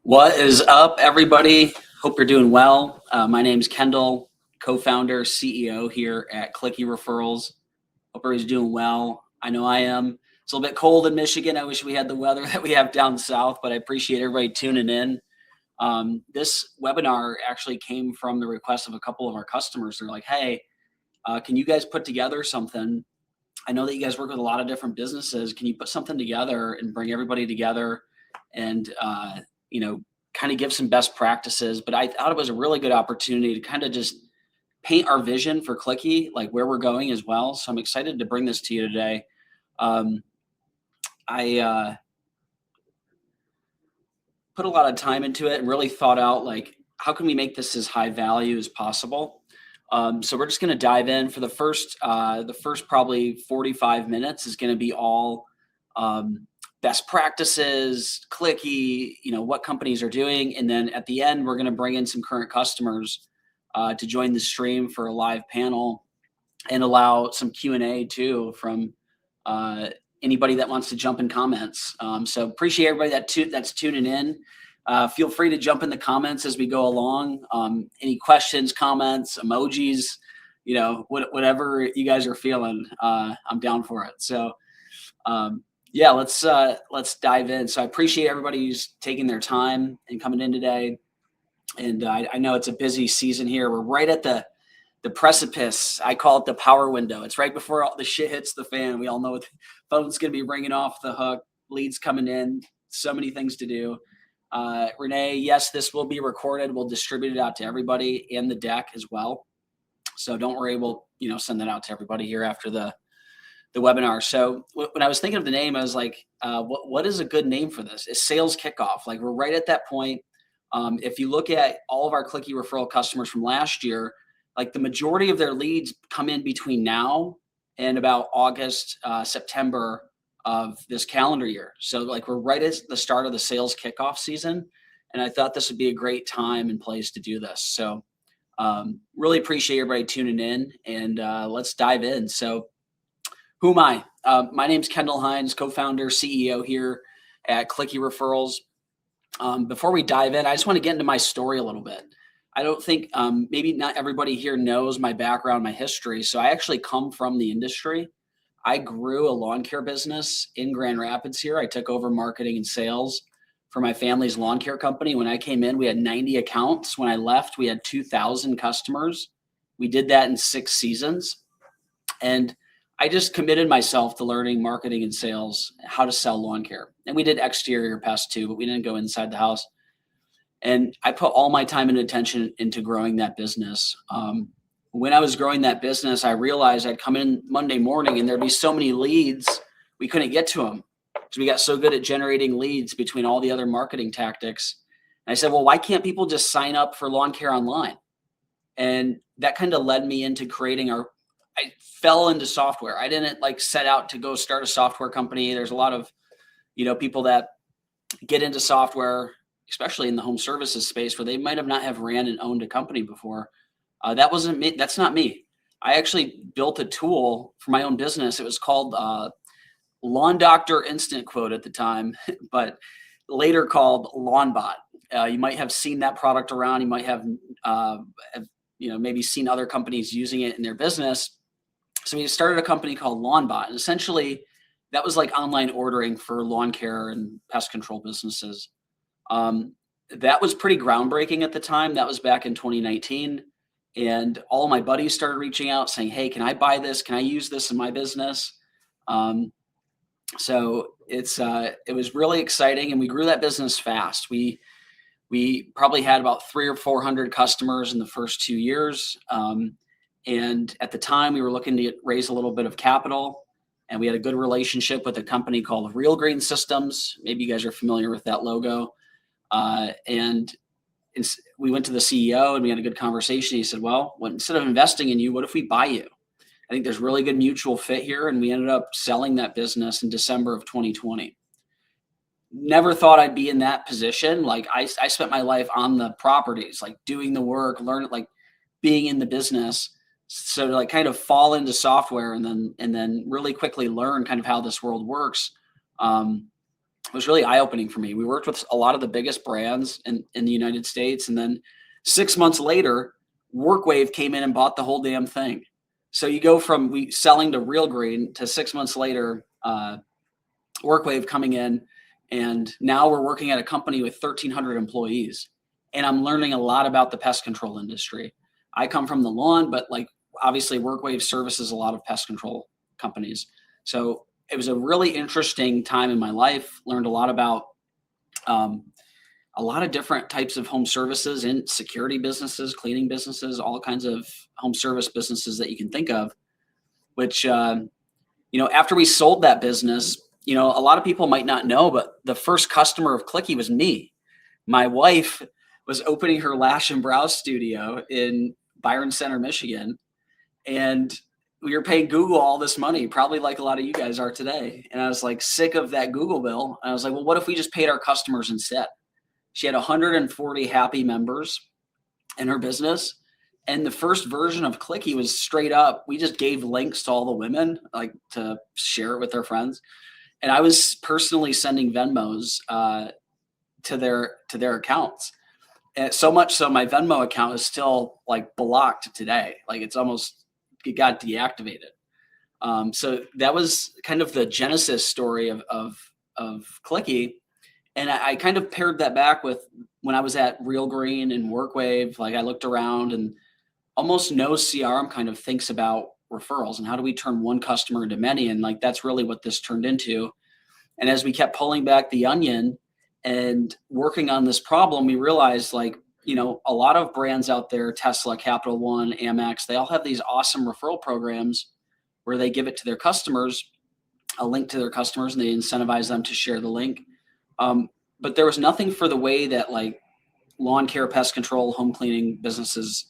What is up, everybody? Hope you're doing well. My name's Kendall, co-founder, CEO here at Clicki Referrals. Hope everybody's doing well. I know I am. It's a little bit cold in Michigan. I wish we had the weather that we have down south, but I appreciate everybody tuning in. This webinar actually came from the request of a couple of our customers. They're like, hey, can you guys put together something? I know that you guys work with a lot of different businesses. Can you put something together and bring everybody together and, kind of give some best practices? But I thought it was a really good opportunity to kind of just paint our vision for Clicki, like where we're going as well. So I'm excited to bring this to you today. I put a lot of time into it and really thought out, like, how can we make this as high value as possible? So we're just going to dive in for the first probably 45 minutes is going to be all best practices, Clicki, what companies are doing. And then at the end, we're going to bring in some current customers to join the stream for a live panel and allow some Q&A too from anybody that wants to jump in comments. So appreciate everybody that's tuning in. Feel free to jump in the comments as we go along. Any questions, comments, emojis, whatever you guys are feeling, I'm down for it. So yeah, let's dive in. So I appreciate everybody who's taking their time and coming in today. And I know it's a busy season here. We're right at the precipice. I call it the power window. It's right before all the shit hits the fan. We all know the phone's going to be ringing off the hook, leads coming in, so many things to do. Renee, yes, this will be recorded. We'll distribute it out to everybody and the deck as well. So don't worry, we'll send that out to everybody here after the webinar. So when I was thinking of the name, I was like, what is a good name for this? It's sales kickoff. Like, we're right at that point. If you look at all of our Clicki referral customers from last year, like the majority of their leads come in between now and about August, September of this calendar year. So like we're right at the start of the sales kickoff season. And I thought this would be a great time and place to do this. So really appreciate everybody tuning in, and let's dive in. So who am I? My name's Kendall Hines, co-founder, CEO here at Clicki Referrals. Before we dive in, I just want to get into my story a little bit. I don't think maybe not everybody here knows my background, my history. So I actually come from the industry. I grew a lawn care business in Grand Rapids here. I took over marketing and sales for my family's lawn care company. When I came in, we had 90 accounts. When I left, we had 2,000 customers. We did that in 6 seasons. And I just committed myself to learning marketing and sales, how to sell lawn care. And we did exterior pests too, but we didn't go inside the house. And I put all my time and attention into growing that business. When I was growing that business, I realized I'd come in Monday morning and there'd be so many leads, we couldn't get to them. So we got so good at generating leads between all the other marketing tactics. And I said, well, why can't people just sign up for lawn care online? And that kind of led me into creating I fell into software. I didn't set out to go start a software company. There's a lot of, people that get into software, especially in the home services space, where they might have not have ran and owned a company before. That wasn't me. That's not me. I actually built a tool for my own business. It was called Lawn Doctor Instant Quote at the time, but later called LawnBot. You might have seen that product around. You might have, maybe seen other companies using it in their business. So we started a company called LawnBot, and essentially that was like online ordering for lawn care and pest control businesses. That was pretty groundbreaking at the time. That was back in 2019. And all my buddies started reaching out saying, hey, can I buy this? Can I use this in my business? So it was really exciting, and we grew that business fast. We probably had about 300 or 400 customers in the first 2 years. And at the time, we were looking to raise a little bit of capital, and we had a good relationship with a company called Real Green Systems. Maybe you guys are familiar with that logo. And we went to the CEO and we had a good conversation. He said, well, instead of investing in you, what if we buy you? I think there's really good mutual fit here. And we ended up selling that business in December of 2020. Never thought I'd be in that position. Like I spent my life on the properties, like doing the work, being in the business. So to kind of fall into software and then really quickly learn kind of how this world works. was really eye-opening for me. We worked with a lot of the biggest brands in the United States. And then 6 months later, WorkWave came in and bought the whole damn thing. So you go from we selling to Real Green to 6 months later, WorkWave coming in, and now we're working at a company with 1,300 employees. And I'm learning a lot about the pest control industry. I come from the lawn, but like obviously WorkWave services a lot of pest control companies. So it was a really interesting time in my life. Learned a lot about a lot of different types of home services and security businesses, cleaning businesses, all kinds of home service businesses that you can think of, which, after we sold that business, a lot of people might not know, but the first customer of Clicki was me. My wife was opening her lash and brow studio in Byron Center, Michigan. And we were paying Google all this money, probably like a lot of you guys are today. And I was like sick of that Google bill. And I was like, well, what if we just paid our customers instead? She had 140 happy members in her business. And the first version of Clicki was straight up. We just gave links to all the women, like to share it with their friends. And I was personally sending Venmos to their accounts. And so much so my Venmo account is still like blocked today. Like it got deactivated. So that was kind of the genesis story of Clicki. And I kind of paired that back with when I was at Real Green and WorkWave. Like I looked around, and almost no CRM kind of thinks about referrals and how do we turn one customer into many. And like that's really what this turned into. And as we kept pulling back the onion and working on this problem, we realized a lot of brands out there, Tesla, Capital One, Amex, they all have these awesome referral programs where they give it to their customers, a link to their customers, and they incentivize them to share the link. But there was nothing for the way that like lawn care, pest control, home cleaning businesses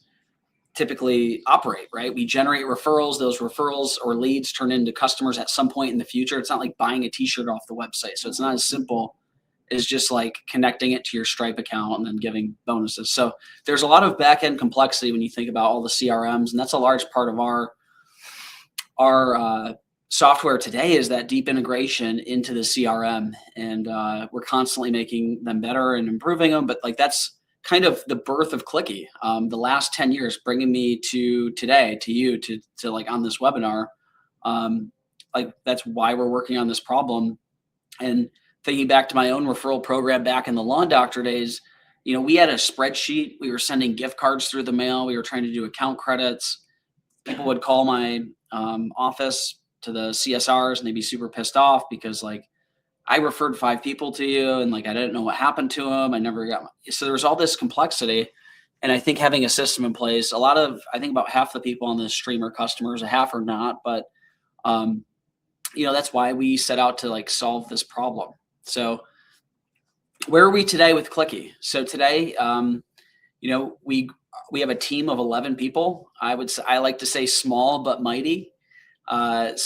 typically operate, right? We generate referrals. Those referrals or leads turn into customers at some point in the future. It's not like buying a t-shirt off the website. So it's not as simple as just like connecting it to your Stripe account and then giving bonuses. So there's a lot of back-end complexity when you think about all the CRMs. And that's a large part of our software today is that deep integration into the CRM. And we're constantly making them better and improving them. But like that's kind of the birth of Clicki. The last 10 years bringing me to today, to you, to like on this webinar. Like that's why we're working on this problem. And thinking back to my own referral program back in the lawn doctor days, we had a spreadsheet. We were sending gift cards through the mail. We were trying to do account credits. People would call my office to the CSRs and they'd be super pissed off because like I referred 5 people to you and like I didn't know what happened to them. I never got so there was all this complexity. And I think having a system in place, I think about half the people on this stream are customers, a half are not, but that's why we set out to like solve this problem. So where are we today with Clicki? So today, we have a team of 11 people. I like to say small but mighty. And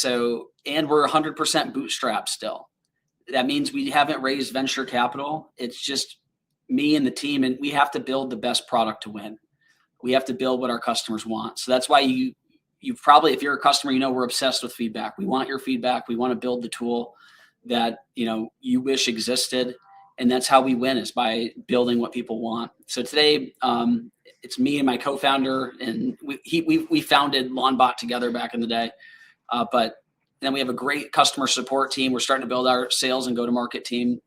we're 100% bootstrapped still. That means we haven't raised venture capital. It's just me and the team, and we have to build the best product to win. We have to build what our customers want. So that's why you've probably, if you're a customer, we're obsessed with feedback. We want your feedback. We want to build the tool that, you wish existed. And that's how we win, is by building what people want. So today, it's me and my co-founder, and we founded LawnBot together back in the day. But then we have a great customer support team. We're starting to build our sales and go-to-market team,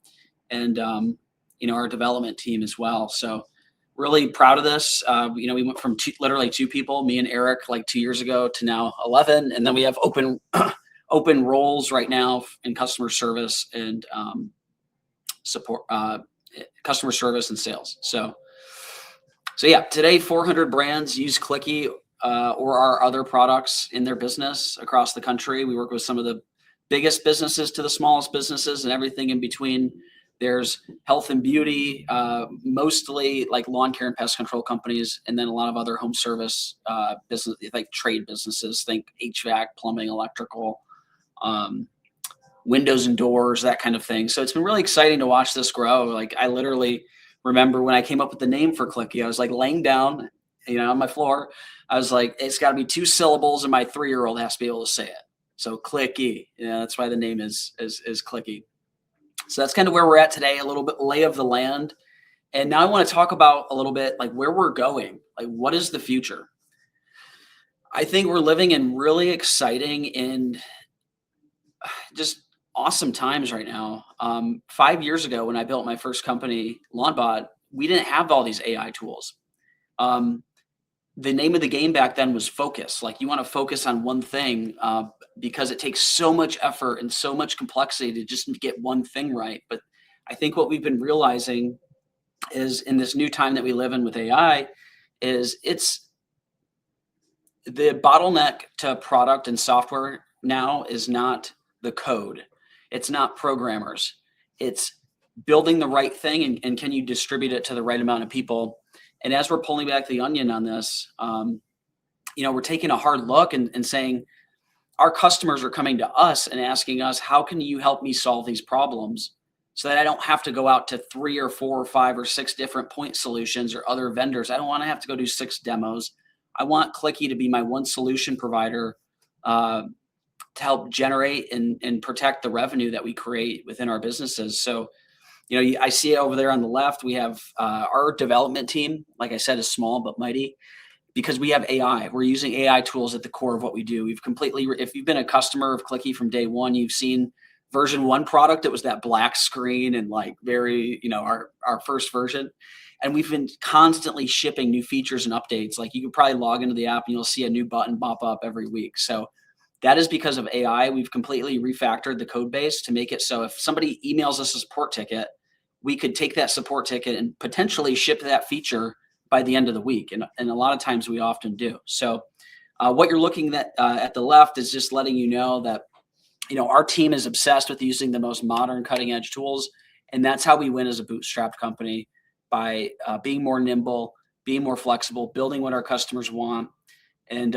and our development team as well. So really proud of this. We went from literally 2 people, me and Eric, like 2 years ago, to now 11, and then we have open roles right now in customer service and support, customer service and sales. So yeah, today 400 brands use Clicki or our other products in their business across the country. We work with some of the biggest businesses to the smallest businesses and everything in between. There's health and beauty, mostly like lawn care and pest control companies, and then a lot of other home service business, like trade businesses, think HVAC, plumbing, electrical, windows and doors, that kind of thing. So it's been really exciting to watch this grow. Like I literally remember when I came up with the name for Clicki, I was like laying down, on my floor. I was like, it's got to be 2 syllables, and my 3-year-old has to be able to say it. So Clicki, that's why the name is Clicki. So that's kind of where we're at today, a little bit lay of the land. And now I want to talk about a little bit like where we're going, like what is the future? I think we're living in really exciting and just awesome times right now. 5 years ago, when I built my first company, LawnBot, we didn't have all these AI tools. Um, the name of the game back then was focus. Like you want to focus on one thing because it takes so much effort and so much complexity to just get one thing right. But I think what we've been realizing is in this new time that we live in with AI is it's the bottleneck to product and software now is not the code. It's not programmers. It's building the right thing and can you distribute it to the right amount of people? And as we're pulling back the onion on this, we're taking a hard look and saying our customers are coming to us and asking us, how can you help me solve these problems so that I don't have to go out to 3 or 4 or 5 or 6 different point solutions or other vendors. I don't want to have to go do 6 demos. I want Clicki to be my one solution provider to help generate and protect the revenue that we create within our businesses. So, I see over there on the left, we have our development team, like I said, is small but mighty because we have AI. We're using AI tools at the core of what we do. We've completely, if you've been a customer of Clicki from day one, you've seen version 1 product. It was that black screen and like very, our first version. And we've been constantly shipping new features and updates. Like you could probably log into the app and you'll see a new button pop up every week. So that is because of AI. We've completely refactored the code base to make it so if somebody emails us a support ticket, we could take that support ticket and potentially ship that feature by the end of the week. And a lot of times we often do. So what you're looking at the left is just letting you know that, our team is obsessed with using the most modern cutting edge tools. And that's how we win as a bootstrapped company, by being more nimble, being more flexible, building what our customers want. And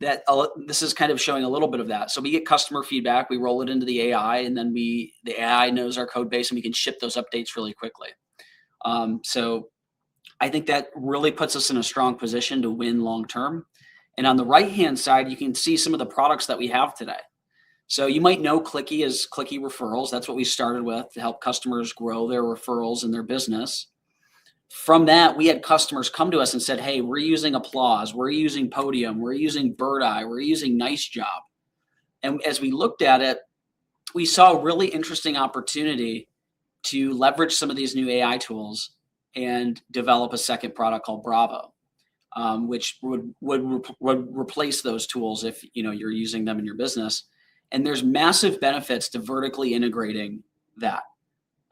this is kind of showing a little bit of that. So we get customer feedback, we roll it into the AI, and then the AI knows our code base and we can ship those updates really quickly. So I think that really puts us in a strong position to win long-term. And on the right-hand side, you can see some of the products that we have today. So you might know Clicki as Clicki Referrals. That's what we started with to help customers grow their referrals in their business. From that, we had customers come to us and said, hey, we're using Applause, we're using Podium, we're using Bird Eye, we're using Nice Job. And as we looked at it, we saw a really interesting opportunity to leverage some of these new AI tools and develop a second product called Bravo, which would replace those tools if you're using them in your business. And there's massive benefits to vertically integrating that.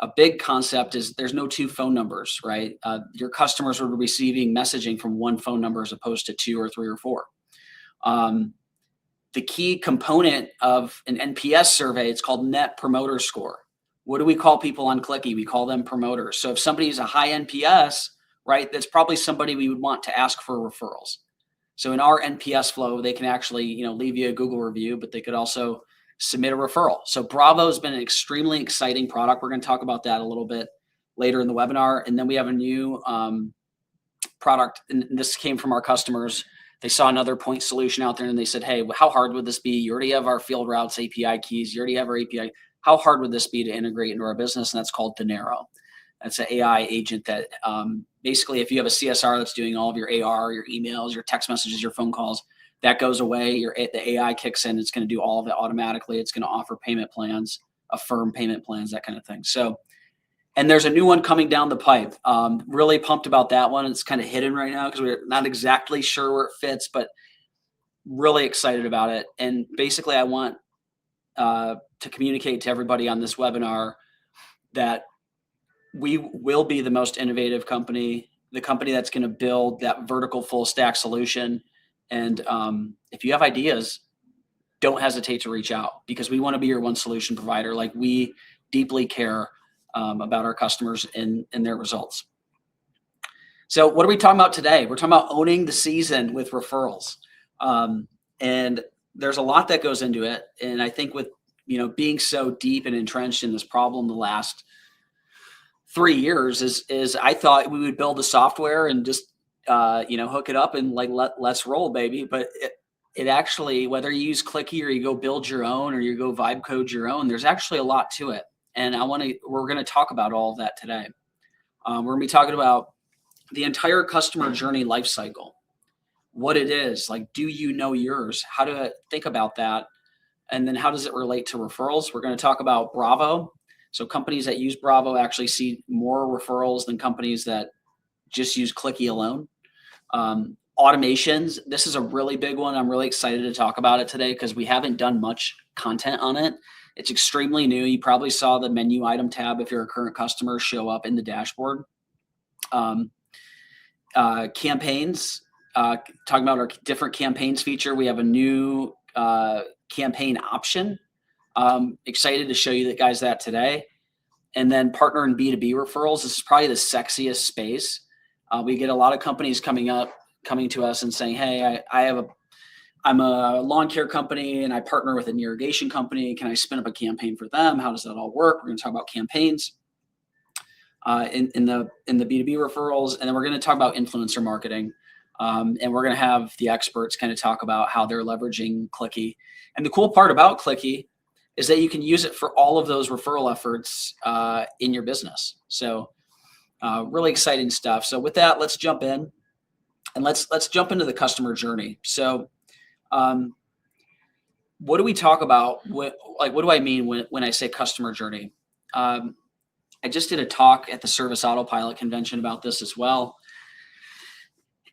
A big concept is there's no 2 phone numbers, right? Your customers are receiving messaging from 1 phone number as opposed to 2 or 3 or 4. The key component of an NPS survey, it's called Net Promoter Score. What do we call people on Clicki? We call them promoters. So if somebody's a high NPS, right, that's probably somebody we would want to ask for referrals. So in our NPS flow, they can actually, leave you a Google review, but they could also submit a referral. So Bravo has been an extremely exciting product. We're going to talk about that a little bit later in the webinar. And then we have a new product, and this came from our customers. They saw another point solution out there and they said, hey, how hard would this be? You already have our field routes API keys. You already have our API. How hard would this be to integrate into our business? And that's called Dinero. That's an AI agent that basically, if you have a CSR that's doing all of your AR, your emails, your text messages, your phone calls, that goes away. The AI kicks in. It's going to do all of it automatically. It's going to offer payment plans, affirm payment plans, that kind of thing. So, and there's a new one coming down the pipe. Really pumped about that one. It's kind of hidden right now because we're not exactly sure where it fits, but really excited about it. And basically, I want to communicate to everybody on this webinar that we will be the most innovative company, the company that's going to build that vertical full stack solution. And if you have ideas, don't hesitate to reach out because we want to be your one solution provider. Like we deeply care about our customers and their results. So what are we talking about today? We're talking about owning the season with referrals. And there's a lot that goes into it. And I think with, being so deep and entrenched in this problem the last 3 years is I thought we would build the software and just, hook it up and like, let's roll, baby. But it actually, whether you use Clicki or you go build your own or you go vibe code your own, there's actually a lot to it. And we're going to talk about all of that today. We're going to be talking about the entire customer journey life cycle, what it is, like, do you know yours? How to think about that? And then how does it relate to referrals? We're going to talk about Bravo. So companies that use Bravo actually see more referrals than companies that just use Clicki alone. Automations. This is a really big one. I'm really excited to talk about it today because we haven't done much content on it. It's extremely new. You probably saw the menu item tab if you're a current customer show up in the dashboard. Campaigns. Talking about our different campaigns feature. We have a new campaign option. Excited to show you guys that today. And then partner and B2B referrals. This is probably the sexiest space. We get a lot of companies coming to us and saying, hey, I'm a lawn care company and I partner with an irrigation company. Can I spin up a campaign for them? How does that all work? We're going to talk about campaigns in the B2B referrals. And then we're going to talk about influencer marketing. And we're going to have the experts kind of talk about how they're leveraging Clicki. And the cool part about Clicki is that you can use it for all of those referral efforts in your business. So really exciting stuff. So with that, let's jump in and let's jump into the customer journey. So what do we talk about? What do I mean when I say customer journey? I just did a talk at the Service Autopilot convention about this as well.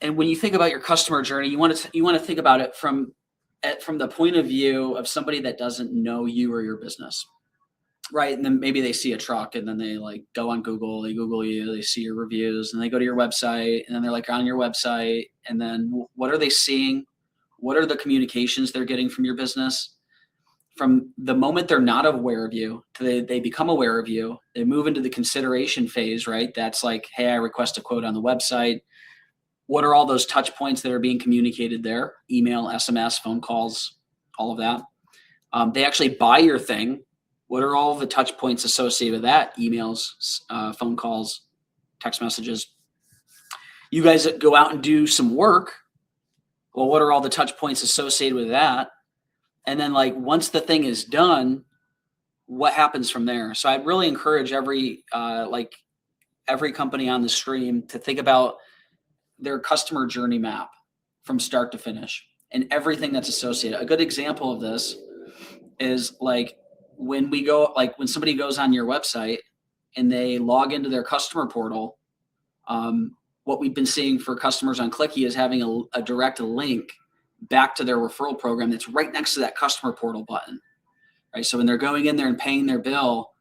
And when you think about your customer journey, you want to think about it from the point of view of somebody that doesn't know you or your business, right? And then maybe they see a truck and then they like go on Google, they Google you, they see your reviews, and they go to your website, and then they're like on your website, and then what are they seeing? What are the communications they're getting from your business? From the moment they're not aware of you to they become aware of you, they move into the consideration phase, right? That's like, hey, I request a quote on the website. What are all those touch points that are being communicated there? Email, SMS, phone calls, all of that. They actually buy your thing. What are all the touch points associated with that? Emails, phone calls, text messages. You guys go out and do some work. Well, what are all the touch points associated with that? And then like once the thing is done, what happens from there? So I'd really encourage every company on the stream to think about their customer journey map from start to finish and everything that's associated. A good example of this is like when somebody goes on your website and they log into their customer portal, what we've been seeing for customers on Clicki is having a direct link back to their referral program that's right next to that customer portal button, right? So when they're going in there and paying their bill,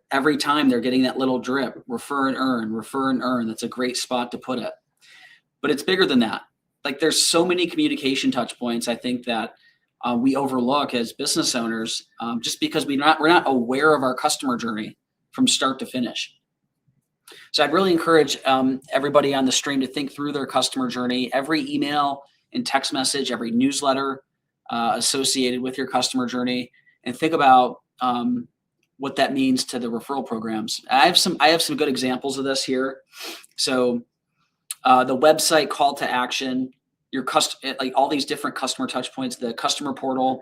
every time they're getting that little drip, refer and earn. That's a great spot to put it. But it's bigger than that. Like there's so many communication touch points, I think, that we overlook as business owners just because we're not aware of our customer journey from start to finish. So I'd really encourage everybody on the stream to think through their customer journey, every email and text message, every newsletter associated with your customer journey, and think about what that means to the referral programs. I have some good examples of this here. So the website call to action, like all these different customer touch points, the customer portal,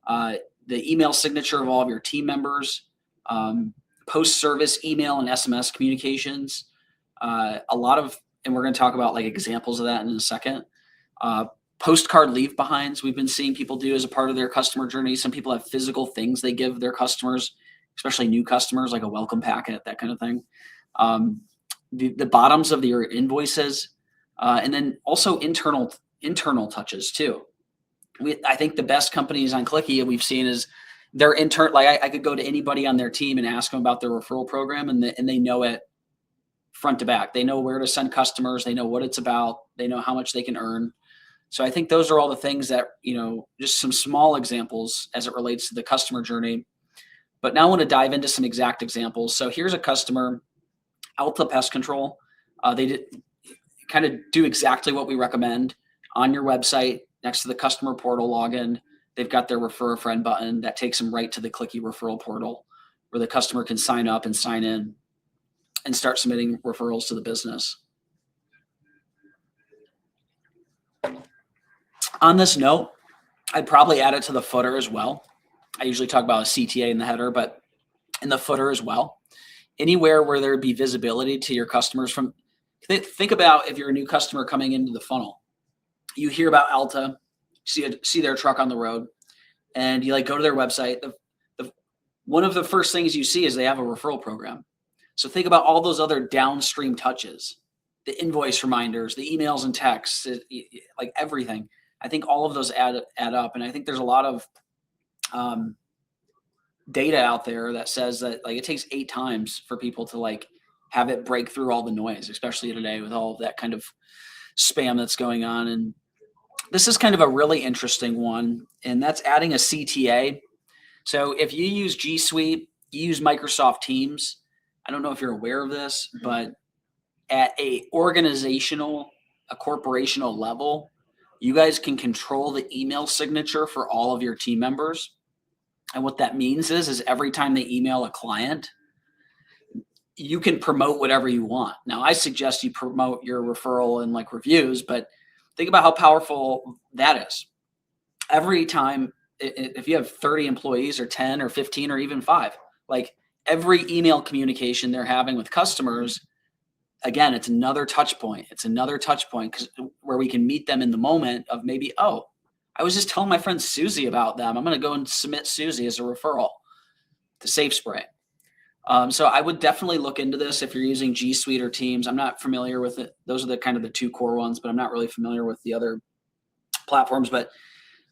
the email signature of all of your team members, post-service email and SMS communications, and we're going to talk about like examples of that in a second. Postcard leave behinds we've been seeing people do as a part of their customer journey. Some people have physical things they give their customers, especially new customers, like a welcome packet, that kind of thing. The bottoms of your invoices, and then also internal touches too. I think the best companies on Clicki we've seen is their intern. Like I could go to anybody on their team and ask them about their referral program, and they know it front to back. They know where to send customers. They know what it's about. They know how much they can earn. So I think those are all the things that, just some small examples as it relates to the customer journey. But now I want to dive into some exact examples. So here's a customer, Alta Pest Control. They kind of do exactly what we recommend on your website next to the customer portal login. They've got their refer a friend button that takes them right to the Clicki referral portal where the customer can sign up and sign in and start submitting referrals to the business. On this note, I'd probably add it to the footer as well. I usually talk about a CTA in the header, but in the footer as well. Anywhere where there would be visibility to your customers from, think about if you're a new customer coming into the funnel, you hear about Alta, see their truck on the road, and you like go to their website. One of the first things you see is they have a referral program. So think about all those other downstream touches, the invoice reminders, the emails and texts, like everything. I think all of those add up, and I think there's a lot of data out there that says that like it takes 8 times for people to like have it break through all the noise, especially today with all of that kind of spam that's going on. And this is kind of a really interesting one, and that's adding a CTA. So if you use G Suite, you use Microsoft Teams. I don't know if you're aware of this, but at a corporational level, you guys can control the email signature for all of your team members. And what that means is every time they email a client, you can promote whatever you want. Now, I suggest you promote your referral and like reviews, but think about how powerful that is. Every time, if you have 30 employees or 10 or 15 or even 5, like every email communication they're having with customers, again, it's another touch point. It's another touch point because where we can meet them in the moment of maybe, oh, I was just telling my friend Susie about them. I'm going to go and submit Susie as a referral to Safe Spray. So I would definitely look into this if you're using G Suite or Teams. I'm not familiar with it. Those are the kind of the 2 core ones, but I'm not really familiar with the other platforms. But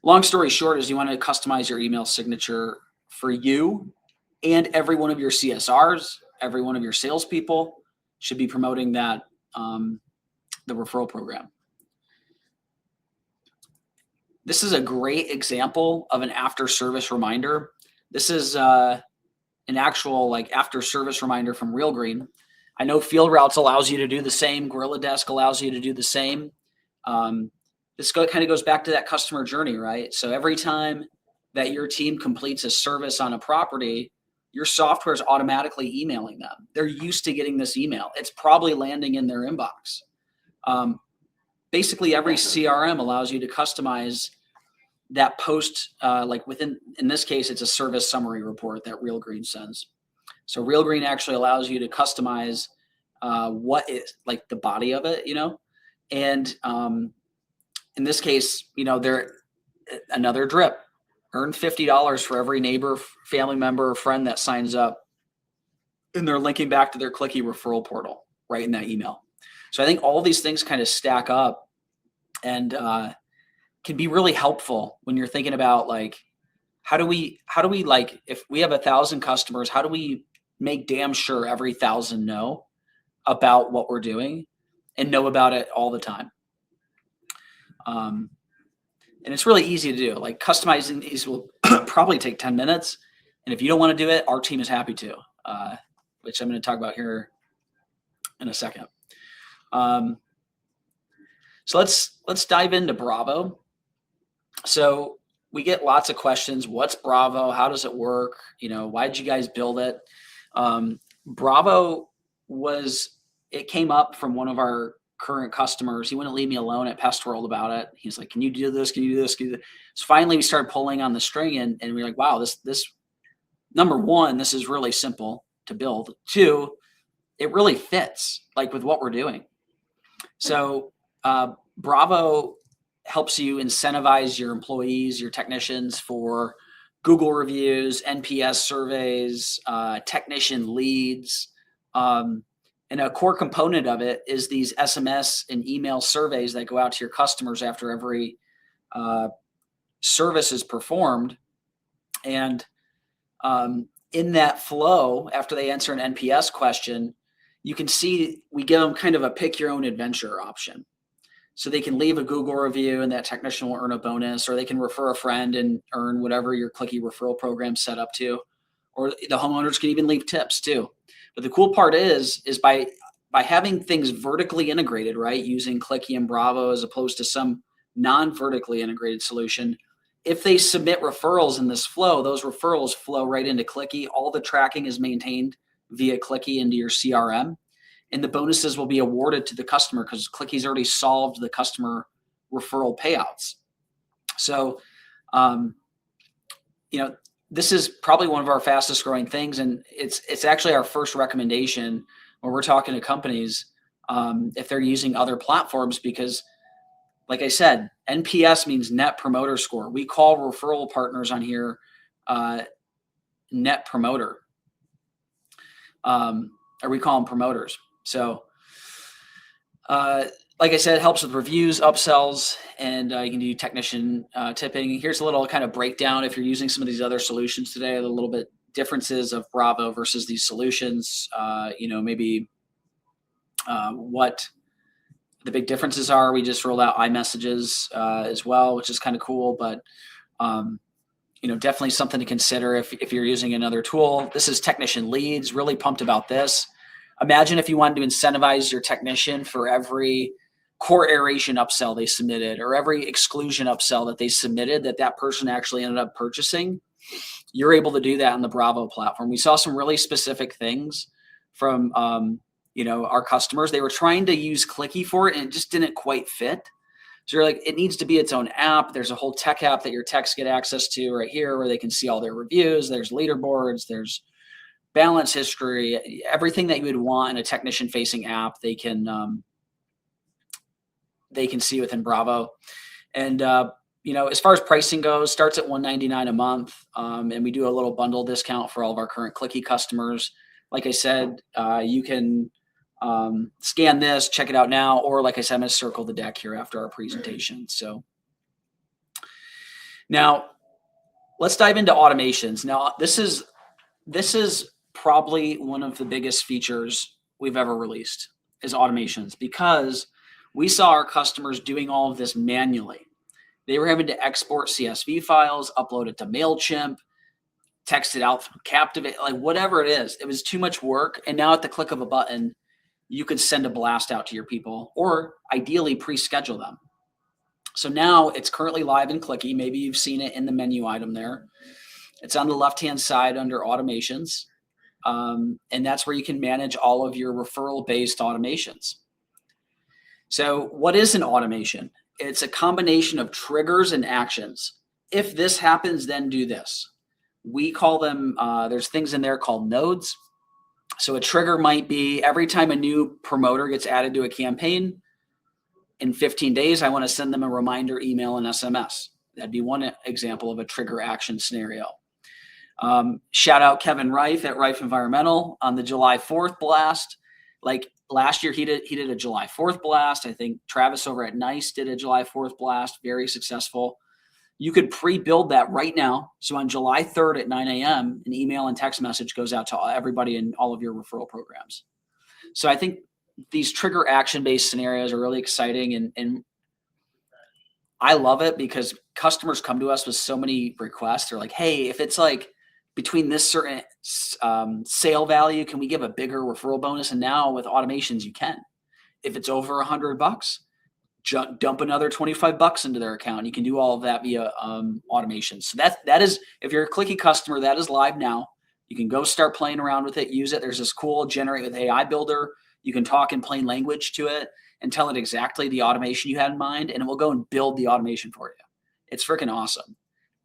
long story short is you want to customize your email signature for you, and every one of your CSRs, every one of your salespeople should be promoting that, the referral program. This is a great example of an after service reminder. This is an actual like after service reminder from Real Green. I know Field Routes allows you to do the same. Gorilla Desk allows you to do the same. This kind of goes back to that customer journey, right? So every time that your team completes a service on a property, your software is automatically emailing them. They're used to getting this email. It's probably landing in their inbox. Basically, every CRM allows you to customize that post, like within, in this case, it's a service summary report that Real Green sends. So Real Green actually allows you to customize what is like the body of it, and in this case, they're another drip. Earn $50 for every neighbor, family member, or friend that signs up. And they're linking back to their Clicki referral portal right in that email. So I think all these things kind of stack up and can be really helpful when you're thinking about like, how do we like, if we have 1,000 customers, how do we make damn sure every 1,000 know about what we're doing and know about it all the time? And it's really easy to do. Like customizing these will probably take 10 minutes. And if you don't want to do it, our team is happy to, which I'm going to talk about here in a second. So let's dive into Bravo. So we get lots of questions. What's Bravo? How does it work? Why did you guys build it? Bravo it came up from one of our current customers. He wouldn't leave me alone at Pest World about it. He's like, can you do this? Can you do this? Can you do this? So finally we started pulling on the string and we're like, wow, this number one, this is really simple to build. 2, it really fits like with what we're doing. So Bravo helps you incentivize your employees, your technicians for Google reviews, NPS surveys, technician leads. And a core component of it is these SMS and email surveys that go out to your customers after every service is performed. And in that flow, after they answer an NPS question, you can see we give them kind of a pick your own adventure option. So they can leave a Google review and that technician will earn a bonus, or they can refer a friend and earn whatever your Clicki referral program set up to, or the homeowners can even leave tips too. But the cool part is by having things vertically integrated, right, using Clicki and Bravo as opposed to some non-vertically integrated solution, if they submit referrals in this flow, those referrals flow right into Clicki. All the tracking is maintained via Clicki into your CRM, and the bonuses will be awarded to the customer because Clicki's already solved the customer referral payouts. So, this is probably one of our fastest growing things. And it's actually our first recommendation when we're talking to companies, if they're using other platforms, because like I said, NPS means net promoter score. We call referral partners on here net promoter, or we call them promoters. So like I said, it helps with reviews, upsells, and you can do technician tipping. Here's a little kind of breakdown if you're using some of these other solutions today, the little bit differences of Bravo versus these solutions, maybe what the big differences are. We just rolled out iMessages as well, which is kind of cool, but definitely something to consider if you're using another tool. This is technician leads, really pumped about this. Imagine if you wanted to incentivize your technician for every core aeration upsell they submitted, or every exclusion upsell that they submitted that person actually ended up purchasing. You're able to do that on the Bravo platform. We saw some really specific things from our customers. They were trying to use Clicki for it, and it just didn't quite fit. So you're like, it needs to be its own app. There's a whole tech app that your techs get access to right here, where they can see all their reviews. There's leaderboards. There's balance history. Everything that you would want in a technician-facing app, they can see within Bravo. And as far as pricing goes, starts at $199 a month, and we do a little bundle discount for all of our current Clicki customers. Like I said, you can scan this, check it out now, or like I said, I'm going to circle the deck here after our presentation. So now let's dive into automations. Now this is probably one of the biggest features we've ever released, is automations, because we saw our customers doing all of this manually. They were having to export CSV files, upload it to MailChimp, text it out from Captivate, like whatever it is. It was too much work. And now at the click of a button, you could send a blast out to your people, or ideally pre-schedule them. So now it's currently live in Clicki. Maybe you've seen it in the menu item there. It's on the left-hand side under automations. And that's where you can manage all of your referral-based automations. So what is an automation? It's a combination of triggers and actions. If this happens, then do this. We call them, there's things in there called nodes. So a trigger might be every time a new promoter gets added to a campaign, in 15 days, I want to send them a reminder email and SMS. That'd be one example of a trigger action scenario. Shout out Kevin Reif at Reif Environmental on the July 4th blast. Like last year, he did a July 4th blast. I think Travis over at Nice did a July 4th blast, very successful. You could pre-build that right now. So on July 3rd at 9 a.m., an email and text message goes out to everybody in all of your referral programs. So I think these trigger action-based scenarios are really exciting. And I love it because customers come to us with so many requests. They're like, hey, if it's like between this certain sale value, can we give a bigger referral bonus? And now with automations, you can. If it's over $100, dump another $25 into their account. You can do all of that via automation. So that is, if you're a Clicki customer, that is live now. You can go start playing around with it, use it. There's this cool generate with AI builder. You can talk in plain language to it and tell it exactly the automation you had in mind, and it will go and build the automation for you. It's freaking awesome.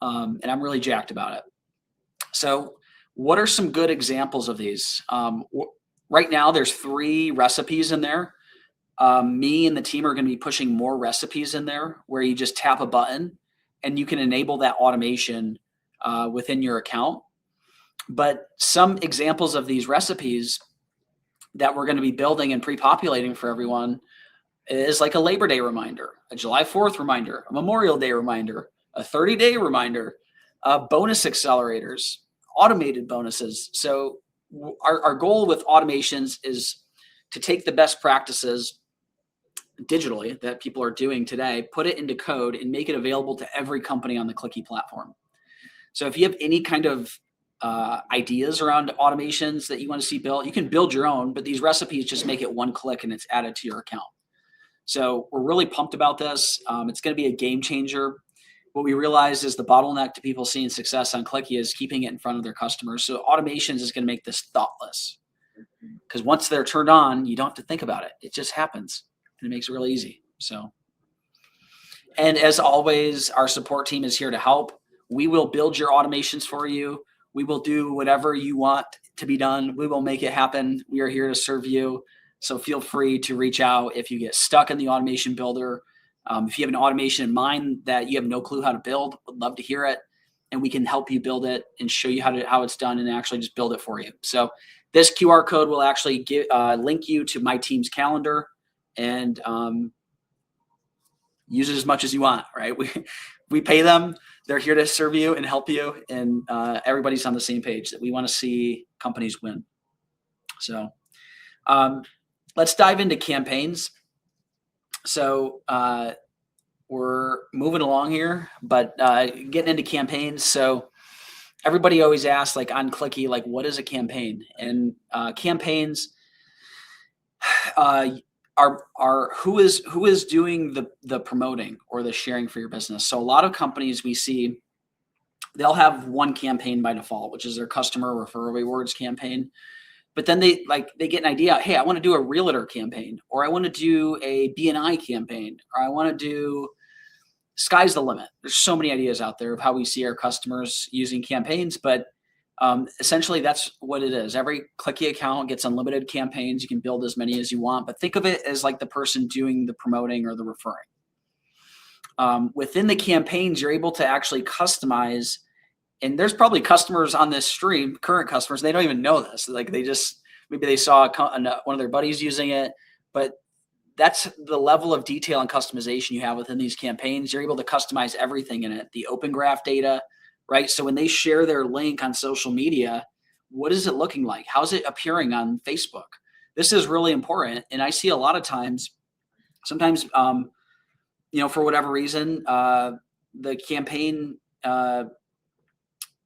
And I'm really jacked about it. So what are some good examples of these? Right now, there's 3 recipes in there. Me and the team are going to be pushing more recipes in there where you just tap a button and you can enable that automation within your account. But some examples of these recipes that we're going to be building and pre-populating for everyone is like a Labor Day reminder, a July 4th reminder, a Memorial Day reminder, a 30-day reminder, bonus accelerators, automated bonuses. So our goal with automations is to take the best practices digitally that people are doing today, put it into code, and make it available to every company on the Clicki platform. So if you have any kind of ideas around automations that you want to see built, you can build your own, but these recipes just make it one click and it's added to your account. So we're really pumped about this. It's going to be a game changer. What we realized is the bottleneck to people seeing success on Clicki is keeping it in front of their customers. So automations is going to make this thoughtless, because once they're turned on, you don't have to think about it. It just happens, and it makes it really easy. So, and as always, our support team is here to help. We will build your automations for you. We will do whatever you want to be done. We will make it happen. We are here to serve you. So feel free to reach out if you get stuck in the automation builder. If you have an automation in mind that you have no clue how to build, would love to hear it. And we can help you build it and show you how it's done and actually just build it for you. So this QR code will actually link you to my team's calendar, and use it as much as you want, right? We pay them. They're here to serve you and help you. And everybody's on the same page that we want to see companies win. So let's dive into campaigns. So we're moving along here, but getting into campaigns. So everybody always asks, like on Clicki, like what is a campaign? And campaigns are who is doing the promoting or the sharing for your business. So a lot of companies we see, they'll have one campaign by default, which is their customer referral rewards campaign. But then they get an idea, hey, I want to do a realtor campaign, or I want to do a BNI campaign, or I want to do sky's the limit. There's so many ideas out there of how we see our customers using campaigns, but essentially that's what it is. Every Clicki account gets unlimited campaigns. You can build as many as you want, but think of it as like the person doing the promoting or the referring. Within the campaigns, you're able to actually customize. And there's probably customers on this stream, current customers, they don't even know this. Like maybe they saw one of their buddies using it, but that's the level of detail and customization you have within these campaigns. You're able to customize everything in it. The open graph data, right? So when they share their link on social media, what is it looking like? How's it appearing on Facebook? This is really important. And I see a lot of times, sometimes, for whatever reason, the campaign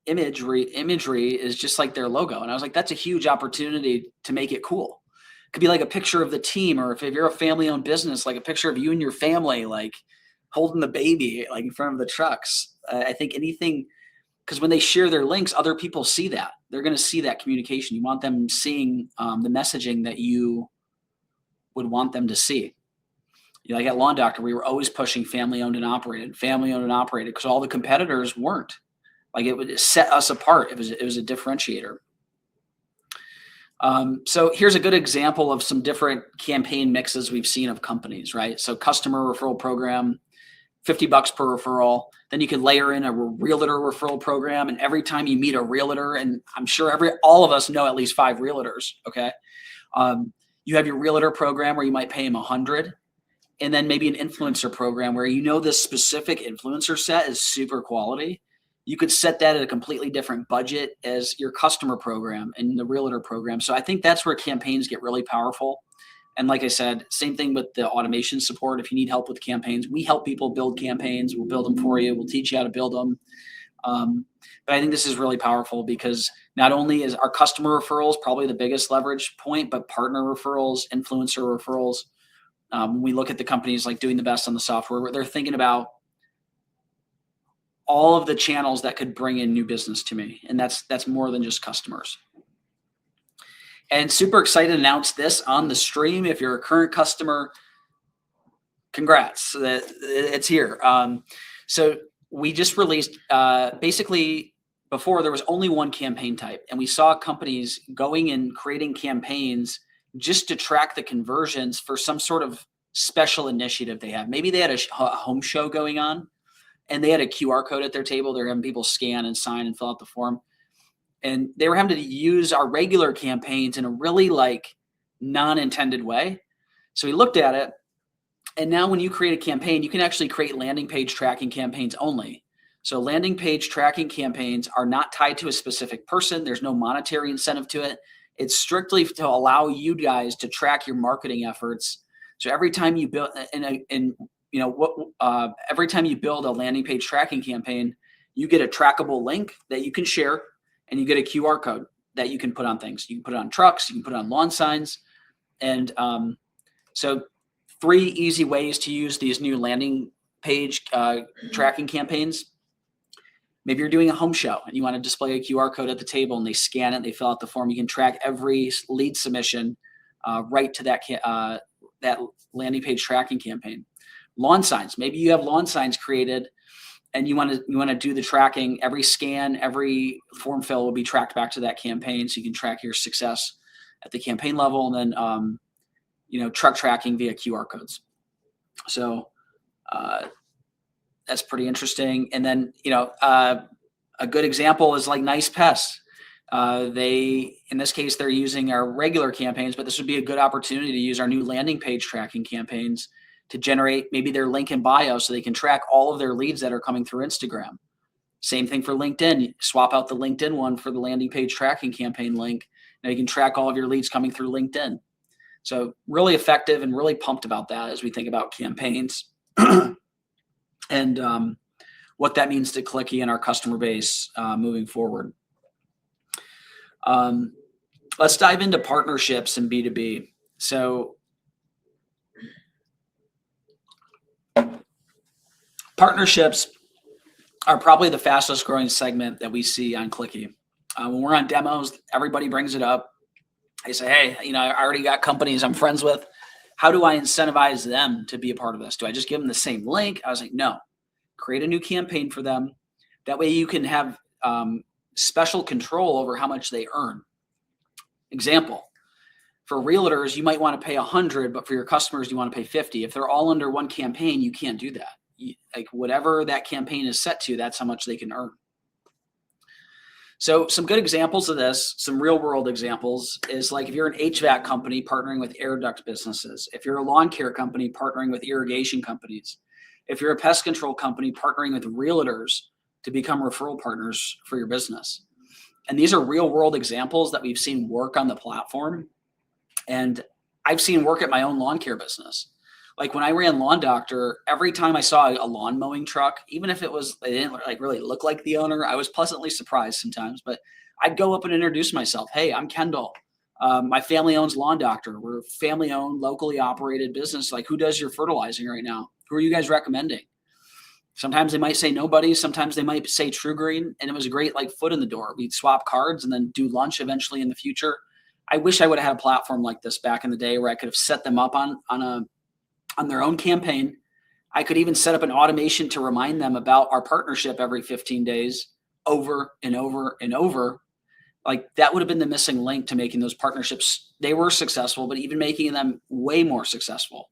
imagery is just like their logo. And I was like, that's a huge opportunity to make it cool. It could be like a picture of the team, or if you're a family owned business, like a picture of you and your family, like holding the baby, like in front of the trucks. I think anything, because when they share their links, other people see that. They're going to see that communication. You want them seeing the messaging that you would want them to see. Like at Lawn Doctor, we were always pushing family owned and operated, because all the competitors weren't. Like it would set us apart. It was a differentiator. So here's a good example of some different campaign mixes we've seen of companies, right? So customer referral program, $50 per referral. Then you can layer in a realtor referral program. And every time you meet a realtor, and I'm sure all of us know at least 5 realtors, okay? You have your realtor program where you might pay them $100. And then maybe an influencer program where this specific influencer set is super quality. You could set that at a completely different budget as your customer program and the realtor program. So I think that's where campaigns get really powerful. And like I said, same thing with the automation support. If you need help with campaigns, we help people build campaigns. We'll build them for you. We'll teach you how to build them. But I think this is really powerful because not only is our customer referrals probably the biggest leverage point, but partner referrals, influencer referrals. When we look at the companies like doing the best on the software, they're thinking about all of the channels that could bring in new business to me. And that's more than just customers. And super excited to announce this on the stream. If you're a current customer, congrats, it's here. So we just released, basically before there was only one campaign type, and we saw companies going and creating campaigns just to track the conversions for some sort of special initiative they have. Maybe they had a home show going on, and they had a QR code at their table. They're having people scan and sign and fill out the form. And they were having to use our regular campaigns in a really non-intended way. So we looked at it. And now when you create a campaign, you can actually create landing page tracking campaigns only. So landing page tracking campaigns are not tied to a specific person. There's no monetary incentive to it. It's strictly to allow you guys to track your marketing efforts. So every time you build every time you build a landing page tracking campaign, you get a trackable link that you can share, and you get a QR code that you can put on things. You can put it on trucks, you can put it on lawn signs. And so 3 easy ways to use these new landing page tracking campaigns. Maybe you're doing a home show and you want to display a QR code at the table, and they scan it, they fill out the form. You can track every lead submission right to that landing page tracking campaign. Lawn signs. Maybe you have lawn signs created and you want to do the tracking. Every scan, every form fill will be tracked back to that campaign, so you can track your success at the campaign level, and then truck tracking via QR codes. So that's pretty interesting. And then a good example is like Nice Pests. In this case, they're using our regular campaigns, but this would be a good opportunity to use our new landing page tracking campaigns to generate maybe their link in bio so they can track all of their leads that are coming through Instagram. Same thing for LinkedIn. Swap out the LinkedIn one for the landing page tracking campaign link. Now you can track all of your leads coming through LinkedIn. So really effective, and really pumped about that as we think about campaigns and what that means to Clicki and our customer base moving forward. Let's dive into partnerships and B2B. So partnerships are probably the fastest growing segment that we see on Clicki. When we're on demos, everybody brings it up. They say, hey, I already got companies I'm friends with. How do I incentivize them to be a part of this? Do I just give them the same link? I was like, no, create a new campaign for them. That way you can have special control over how much they earn. Example, for realtors, you might want to pay 100, but for your customers, you want to pay 50. If they're all under one campaign, you can't do that. Like whatever that campaign is set to, that's how much they can earn. So some good examples of this, some real world examples, is like if you're an HVAC company partnering with air duct businesses, if you're a lawn care company partnering with irrigation companies, if you're a pest control company partnering with realtors to become referral partners for your business. And these are real world examples that we've seen work on the platform. And I've seen work at my own lawn care business. Like when I ran Lawn Doctor, every time I saw a lawn mowing truck, even if it didn't really look like the owner, I was pleasantly surprised sometimes. But I'd go up and introduce myself. Hey, I'm Kendall. My family owns Lawn Doctor. We're a family-owned, locally operated business. Like, who does your fertilizing right now? Who are you guys recommending? Sometimes they might say nobody. Sometimes they might say True Green. And it was a great foot in the door. We'd swap cards and then do lunch eventually in the future. I wish I would have had a platform like this back in the day where I could have set them up on their own campaign. I could even set up an automation to remind them about our partnership every 15 days over and over and over. Like that would have been the missing link to making those partnerships. They were successful, but even making them way more successful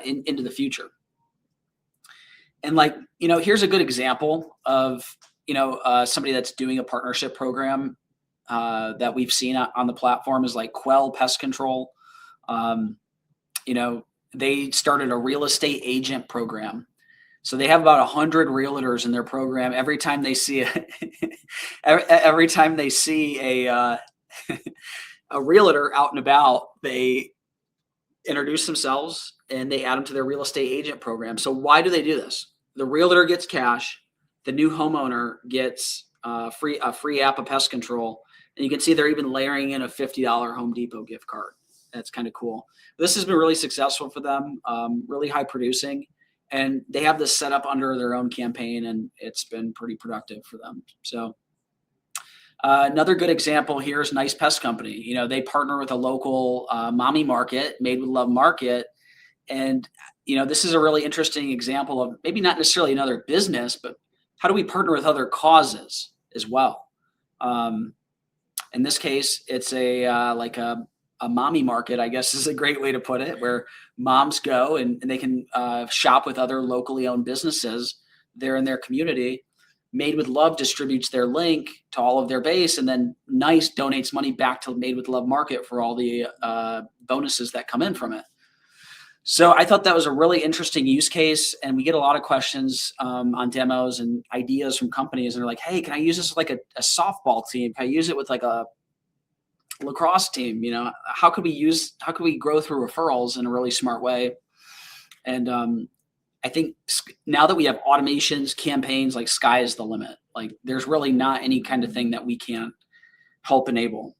into the future. And here's a good example of, somebody that's doing a partnership program that we've seen on the platform is like Quell Pest Control. They started a real estate agent program. So they have about 100 realtors in their program. Every time they see a realtor out and about, they introduce themselves and they add them to their real estate agent program. So why do they do this? The realtor gets cash. The new homeowner gets a free app of pest control. And you can see they're even layering in a $50 Home Depot gift card. That's kind of cool. This has been really successful for them, really high producing, and they have this set up under their own campaign, and it's been pretty productive for them. So another good example here is Nice Pest Company. They partner with a local mommy market, Made with Love Market, and this is a really interesting example of maybe not necessarily another business, but how do we partner with other causes as well? In this case, it's a mommy market, I guess is a great way to put it, where moms go and they can shop with other locally owned businesses there in their community. Made with Love distributes their link to all of their base, and then Nice donates money back to Made with Love Market for all the bonuses that come in from it. So I thought that was a really interesting use case, and we get a lot of questions on demos and ideas from companies, and they're like, hey, can I use this with a softball team? Can I use it with a lacrosse team? How could we grow through referrals in a really smart way? And I think now that we have automations, campaigns, sky is the limit. There's really not any kind of thing that we can't help enable.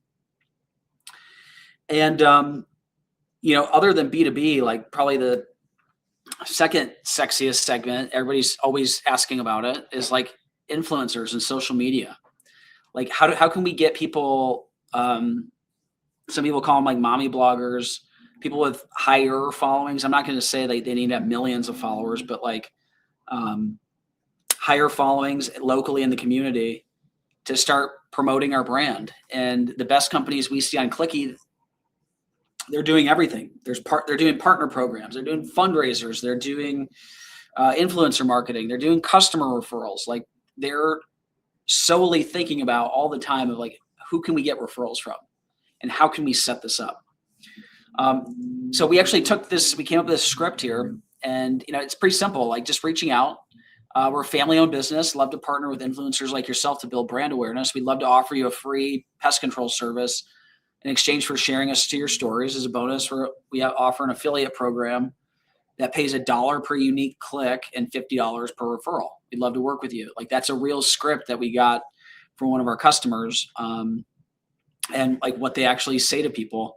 And other than B2B, probably the second sexiest segment, everybody's always asking about it, is influencers and social media. How can we get people, some people call them mommy bloggers, people with higher followings. I'm not going to say they need to have millions of followers, but higher followings locally in the community to start promoting our brand. And the best companies we see on Clicki, they're doing everything. They're doing partner programs, they're doing fundraisers, they're doing influencer marketing, they're doing customer referrals. Like, they're solely thinking about all the time of like, who can we get referrals from and how can we set this up? So we actually we came up with this script here, and it's pretty simple, like just reaching out. We're a family-owned business, love to partner with influencers like yourself to build brand awareness. We'd love to offer you a free pest control service in exchange for sharing us to your stories. As a bonus, we offer an affiliate program that pays $1 per unique click and $50 per referral. We'd love to work with you. Like, that's a real script that we got from one of our customers, and like what they actually say to people,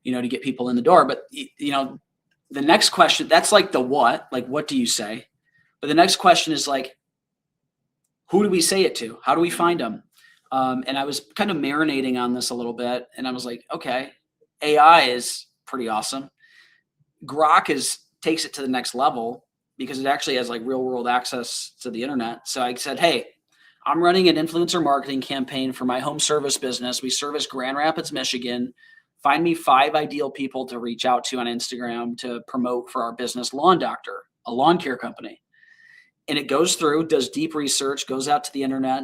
to get people in the door. But the next question, that's like the what, like what do you say? But the next question is like, who do we say it to? How do we find them? And I was kind of marinating on this a little bit, and I was like, okay, AI is pretty awesome. Grok takes it to the next level because it actually has like real world access to the internet. So I said, hey, I'm running an influencer marketing campaign for my home service business. We service Grand Rapids, Michigan. Find me 5 ideal people to reach out to on Instagram to promote for our business, Lawn Doctor, a lawn care company. And it goes through, does deep research, goes out to the internet,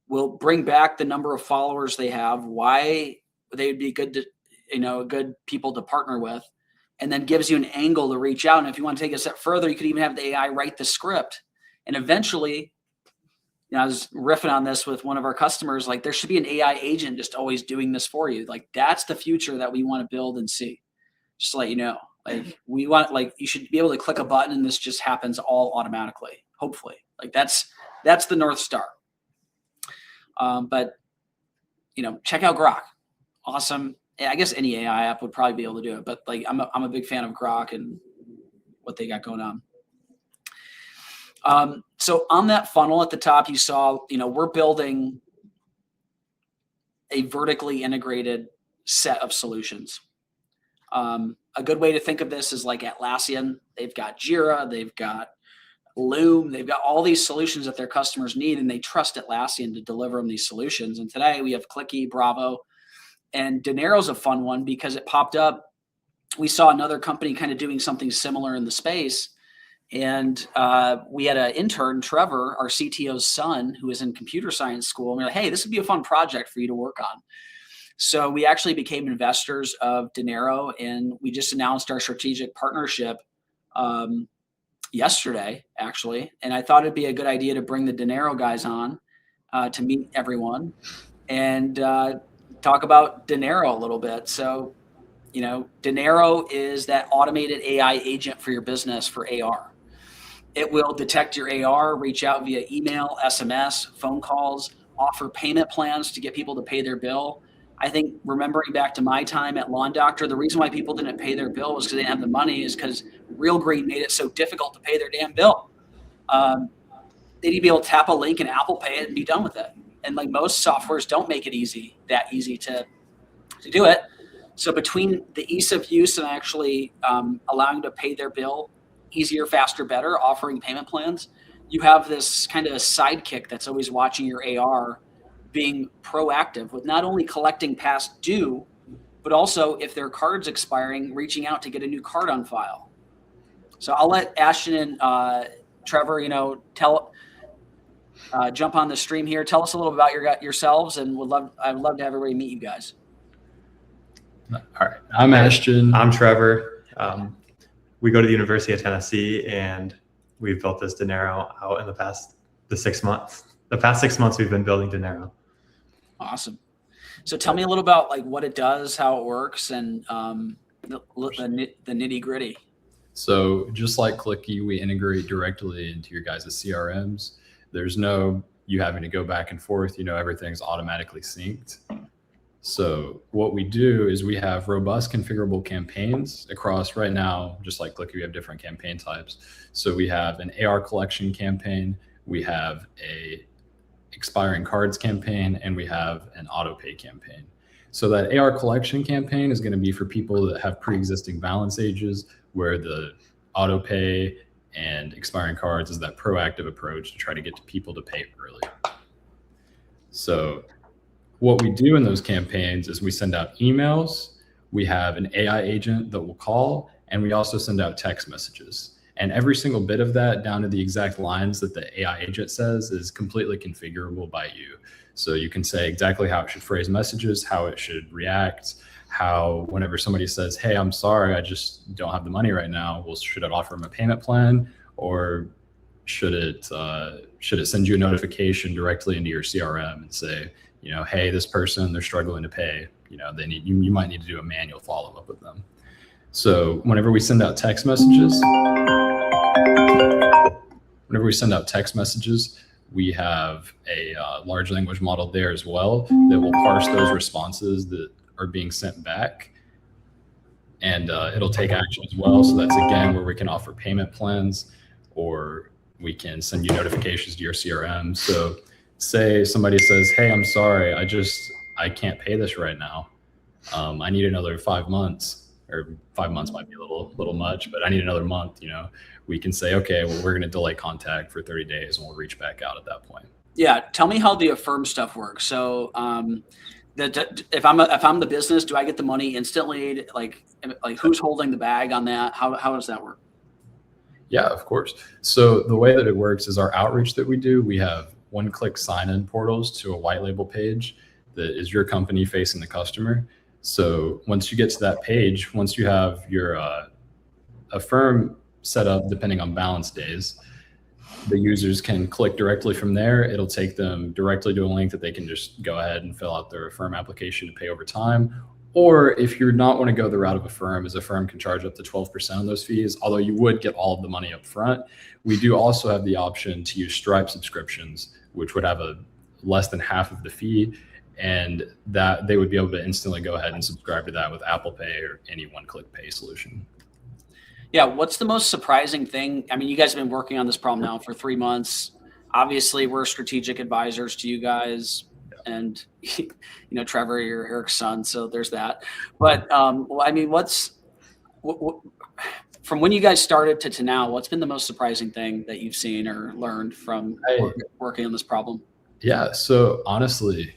will bring back the number of followers they have, why they would be good people to partner with, and then gives you an angle to reach out. And if you want to take it a step further, you could even have the AI write the script. And eventually, I was riffing on this with one of our customers, like there should be an AI agent just always doing this for you. Like, that's the future that we want to build and see. Just to let you know, like you should be able to click a button and this just happens all automatically. Hopefully, like that's the North Star. But check out Grok. Awesome. I guess any AI app would probably be able to do it, but like I'm a big fan of Grok and what they got going on. So on that funnel at the top, you saw, we're building a vertically integrated set of solutions. A good way to think of this is like Atlassian. They've got Jira, they've got Loom, they've got all these solutions that their customers need, and they trust Atlassian to deliver them these solutions. And today we have Clicki, Bravo, and Dinero's a fun one because it popped up. We saw another company kind of doing something similar in the space. And we had an intern, Trevor, our CTO's son, who is in computer science school. And we're like, hey, this would be a fun project for you to work on. So we actually became investors of Dinero, and we just announced our strategic partnership yesterday, actually. And I thought it'd be a good idea to bring the Dinero guys on to meet everyone and talk about Dinero a little bit. So, Dinero is that automated AI agent for your business for AR. It will detect your AR, reach out via email, SMS, phone calls, offer payment plans to get people to pay their bill. I think, remembering back to my time at Lawn Doctor, the reason why people didn't pay their bill was because they didn't have the money, is because Real Green made it so difficult to pay their damn bill. They need to be able to tap a link and Apple Pay it and be done with it. And like most softwares don't make it that easy to do it. So between the ease of use and actually allowing them to pay their bill easier, faster, better, offering payment plans, you have this kind of sidekick that's always watching your AR, being proactive with not only collecting past due, but also if their card's expiring, reaching out to get a new card on file. So I'll let Ashton and Trevor, jump on the stream here. Tell us a little about yourselves, and I'd love to have everybody meet you guys. All right, I'm Ashton. I'm Trevor. We go to the University of Tennessee, and we've built this Dinero out in the past 6 months. The past 6 months, we've been building Dinero. Awesome. So tell me a little about like what it does, how it works, and the nitty gritty. So just like Clicki, we integrate directly into your guys' CRMs. There's no you having to go back and forth. Everything's automatically synced. So what we do is we have robust configurable campaigns across. Right now, just like Clicki, we have different campaign types. So we have an AR collection campaign, we have a expiring cards campaign, and we have an auto pay campaign. So that AR collection campaign is going to be for people that have pre-existing balance ages, where the auto pay and expiring cards is that proactive approach to try to get people to pay early. So what we do in those campaigns is we send out emails, we have an AI agent that will call, and we also send out text messages. And every single bit of that, down to the exact lines that the AI agent says, is completely configurable by you. So you can say exactly how it should phrase messages, how it should react, how whenever somebody says, hey, I'm sorry, I just don't have the money right now, well, should it offer them a payment plan, or should it send you a notification directly into your CRM and say, you know, hey, this person, they're struggling to pay, you know, they need, you might need to do a manual follow-up with them. So whenever we send out text messages, we have a large language model there as well that will parse those responses that are being sent back, and it'll take action as well. So that's again where we can offer payment plans, or we can send you notifications to your CRM. So say somebody says, hey, I'm sorry, I can't pay this right now. I need another 5 months, or 5 months might be a little much, but I need another month, you know. We can say, okay, well, we're going to delay contact for 30 days and we'll reach back out at that point. Yeah. Tell me how the Affirm stuff works. So, if I'm the business, do I get the money instantly? Like who's holding the bag on that? How does that work? Yeah, of course. So the way that it works is our outreach that we do, we have one-click sign-in portals to a white label page that is your company facing the customer. So once you get to that page, once you have your Affirm set up, depending on balance days, the users can click directly from there. It'll take them directly to a link that they can just go ahead and fill out their Affirm application to pay over time. Or if you're not want to go the route of Affirm, as Affirm can charge up to 12% on those fees, although you would get all of the money up front. We do also have the option to use Stripe subscriptions, which would have a less than half of the fee, and that they would be able to instantly go ahead and subscribe to that with Apple Pay or any one-click pay solution. Yeah. What's the most surprising thing? I mean, you guys have been working on this problem now for 3 months. Obviously, we're strategic advisors to you guys, and you know, Trevor, you're Eric's son, so there's that. But I mean, from when you guys started to now, what's been the most surprising thing that you've seen or learned from working on this problem? Yeah. So honestly,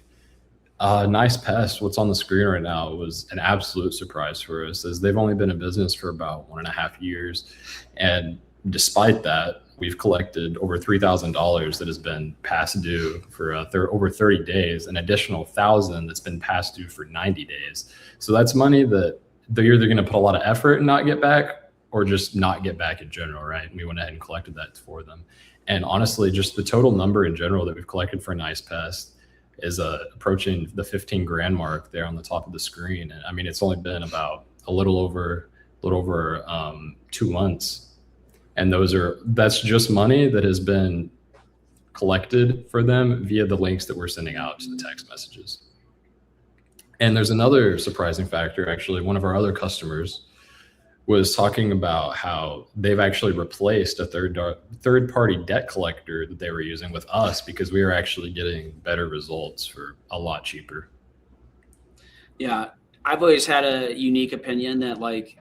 Nice Pest, what's on the screen right now, was an absolute surprise for us, as they've only been in business for about 1.5 years. And despite that, we've collected over $3,000 that has been past due for over 30 days, an additional $1,000 that's been past due for 90 days. So that's money that they're either going to put a lot of effort and not get back, or just not get back in general, right? And we went ahead and collected that for them. And honestly, just the total number in general that we've collected for Nice Pest is approaching the 15 grand mark there on the top of the screen. And I mean, it's only been about a little over 2 months. And that's just money that has been collected for them via the links that we're sending out to the text messages. And there's another surprising factor. Actually, one of our other customers was talking about how they've actually replaced a third-party debt collector that they were using with us, because we were actually getting better results for a lot cheaper. Yeah. I've always had a unique opinion that, like,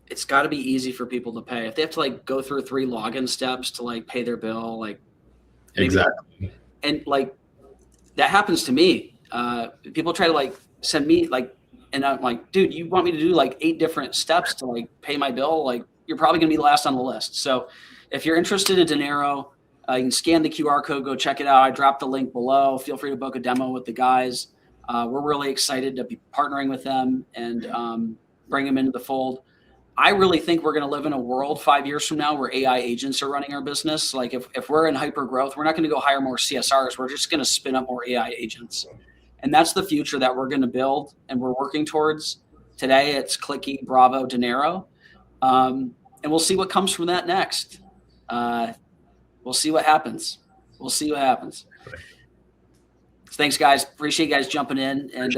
it's got to be easy for people to pay. If they have to like go through 3 login steps to like pay their bill, like exactly. And like that happens to me. People try to like send me like, and I'm like, dude, you want me to do like 8 different steps to like pay my bill? Like, you're probably going to be last on the list. So if you're interested in Dinero, you can scan the QR code, go check it out. I dropped the link below. Feel free to book a demo with the guys. We're really excited to be partnering with them and bring them into the fold. I really think we're going to live in a world 5 years from now where AI agents are running our business. Like if we're in hyper growth, we're not going to go hire more CSRs. We're just going to spin up more AI agents. And that's the future that we're going to build and we're working towards. Today, it's Clicki, Bravo, Dinero. And we'll see what comes from that next. We'll see what happens. Thanks, guys. Appreciate you guys jumping in, and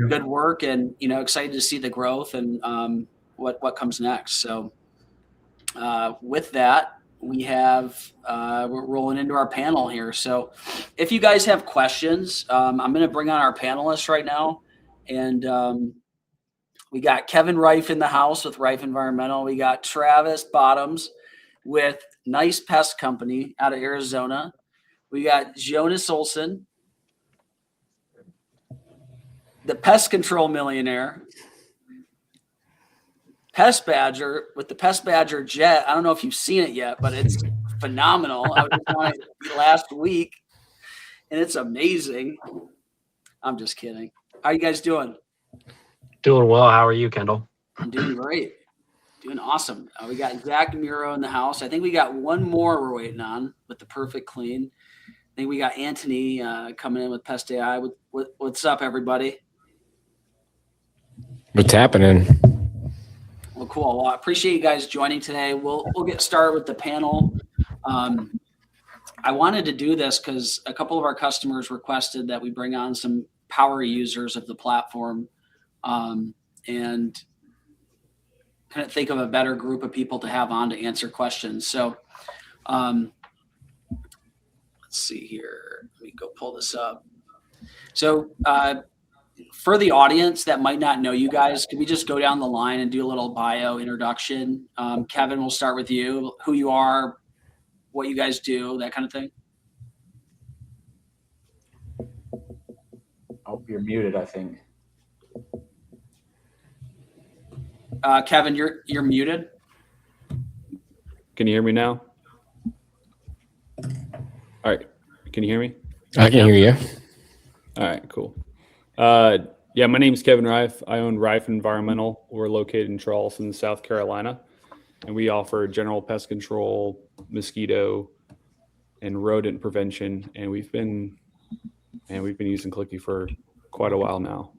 good work, and excited to see the growth and what comes next. So with that, we're rolling into our panel here. So if you guys have questions, I'm going to bring on our panelists right now, and We got Kevin Reif in the house with Reif Environmental. We got Travis Bottoms with Nice Pest Company out of Arizona. We got Jonas Olson, the pest control millionaire. Pest Badger with the Pest Badger jet. I don't know if you've seen it yet, but it's phenomenal. I was just on it last week, and it's amazing. I'm just kidding. How you guys doing? Doing well. How are you, Kendall? I'm doing great. Doing awesome. We got Zach Muro in the house. I think we got one more we're waiting on with the perfect clean. I think we got Anthony coming in with Pest AI. What's up, everybody? What's happening? Well, cool. Well, I appreciate you guys joining today. We'll get started with the panel. I wanted to do this because a couple of our customers requested that we bring on some power users of the platform, and couldn't think of a better group of people to have on to answer questions. So let's see here. Let me go pull this up. So for the audience that might not know you guys, can we just go down the line and do a little bio introduction? Kevin, we'll start with you. Who you are, what you guys do, that kind of thing. Oh, you're muted, I think. Kevin, you're muted. Can you hear me now? All right. Can you hear me? I can hear you. All right, cool. Yeah, my name is Kevin Reif. I own Reif Environmental. We're located in Charleston, South Carolina, and we offer general pest control, mosquito, and rodent prevention. And we've been using Clicki for quite a while now.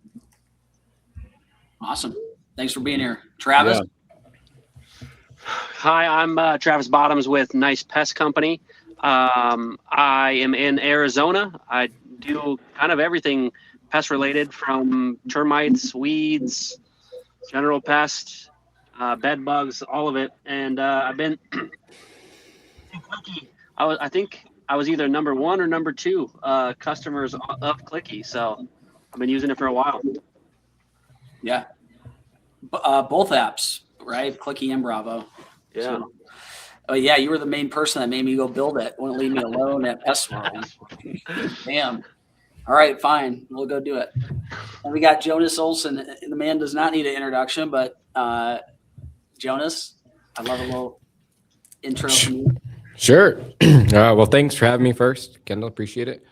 Awesome. Thanks for being here. Travis? Yeah. Hi, I'm Travis Bottoms with Nice Pest Company. I am in Arizona. I do kind of everything pest related, from termites, weeds, general pest, bed bugs, all of it. And I've been in Clicki. I think I was either number 1 or number 2 customers of Clicki. So I've been using it for a while. Yeah. Both apps, right? Clicki and Bravo. Yeah. So, oh yeah, you were the main person that made me go build it. Wouldn't leave me alone at Pest World. Damn. All right, fine. We'll go do it. And we got Jonas Olson. The man does not need an introduction, but Jonas, I'd love a little intro from you. Sure. Well, thanks for having me first, Kendall. Appreciate it.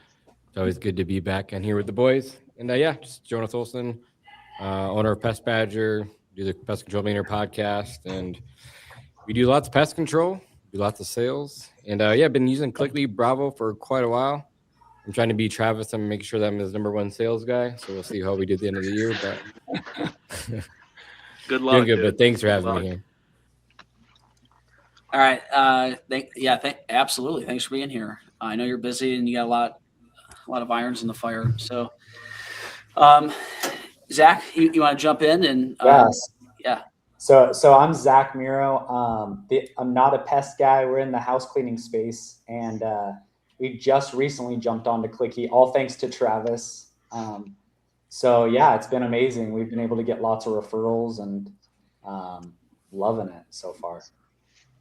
It's always good to be back on here with the boys. And yeah, just Jonas Olson, owner of Pest Badger, do the Pest Control Millionaire podcast, and we do lots of pest control, do lots of sales. And yeah, I've been using Clicki Bravo for quite a while. I'm trying to be Travis and make sure that I'm his #1 sales guy. So we'll see how we do at the end of the year. But Good luck. doing good, but thanks for having me here. All right. Absolutely. Thanks for being here. I know you're busy and you got a lot of irons in the fire. So, Zach, you want to jump in and Yes. Yeah. So I'm Zach Muro. I'm not a pest guy. We're in the house cleaning space, and we just recently jumped onto Clicki, all thanks to Travis. So yeah, it's been amazing. We've been able to get lots of referrals and loving it so far.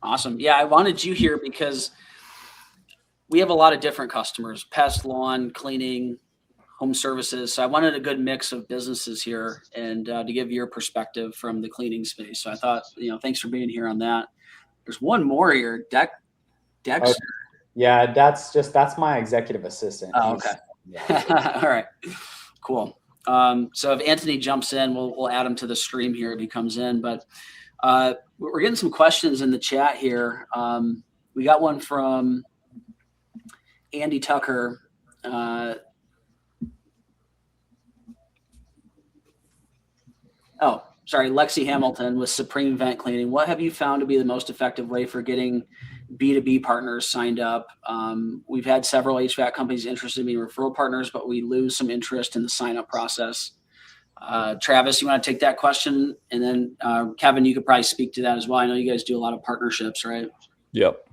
Awesome. Yeah, I wanted you here because we have a lot of different customers: pest, lawn, cleaning, home services. So I wanted a good mix of businesses here, and to give your perspective from the cleaning space. So I thought, thanks for being here on that. There's one more here, Dexter. Yeah, that's my executive assistant. Oh, okay. Yeah. All right, cool. So if Anthony jumps in, we'll add him to the stream here if he comes in. But we're getting some questions in the chat here. We got one from Andy Tucker. Lexi Hamilton with Supreme Vent Cleaning. What have you found to be the most effective way for getting B2B partners signed up? We've had several HVAC companies interested in being referral partners, but we lose some interest in the sign-up process. Travis, you want to take that question? And then Kevin, you could probably speak to that as well. I know you guys do a lot of partnerships, right? Yep.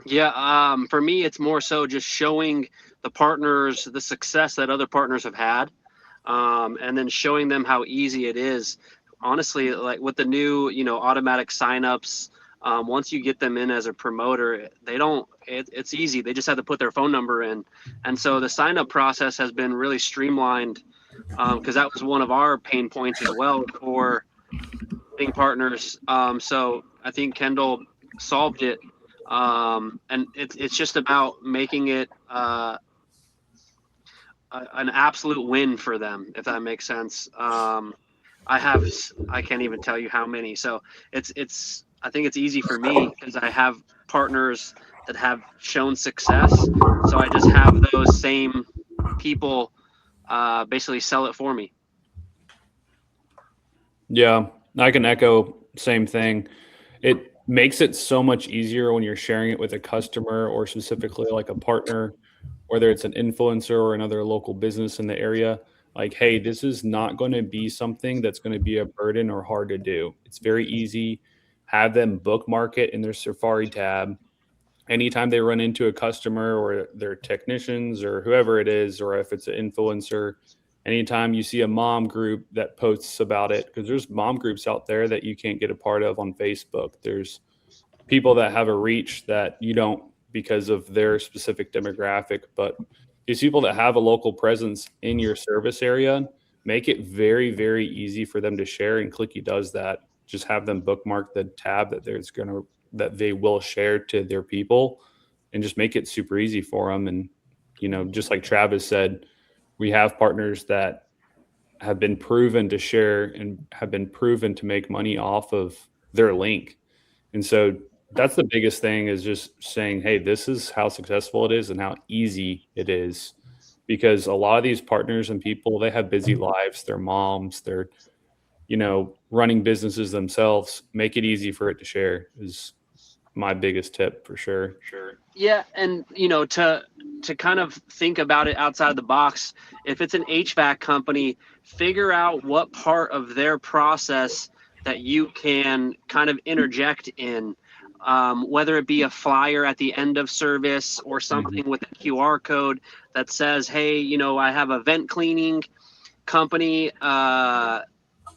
Yeah. For me, it's more so just showing the partners the success that other partners have had. and then showing them how easy it is. Honestly, like with the new, automatic signups, once you get them in as a promoter, it's easy. They just have to put their phone number in. And so the sign up process has been really streamlined, because that was one of our pain points as well for being partners. So I think Kendall solved it. And it's just about making it an absolute win for them, if that makes sense. I can't even tell you how many. So I think it's easy for me because I have partners that have shown success. So I just have those same people basically sell it for me. Yeah, I can echo same thing. It makes it so much easier when you're sharing it with a customer or specifically like a partner, whether it's an influencer or another local business in the area. Like, hey, this is not going to be something that's going to be a burden or hard to do. It's very easy. Have them bookmark it in their Safari tab. Anytime they run into a customer or their technicians or whoever it is, or if it's an influencer, anytime you see a mom group that posts about it, because there's mom groups out there that you can't get a part of on Facebook. There's people that have a reach that you don't because of their specific demographic, but these people that have a local presence in your service area, make it very, very easy for them to share. And Clicki does that. Just have them bookmark the tab that they will share to their people, and just make it super easy for them. And, just like Travis said, we have partners that have been proven to share and have been proven to make money off of their link. And so that's the biggest thing, is just saying, hey, this is how successful it is and how easy it is. Because a lot of these partners and people, they have busy lives, they're moms, they're, running businesses themselves. Make it easy for it to share is my biggest tip for sure. Yeah, and to kind of think about it outside the box, if it's an HVAC company, figure out what part of their process that you can kind of interject in, whether it be a flyer at the end of service or something with a QR code that says, hey, I have a vent cleaning company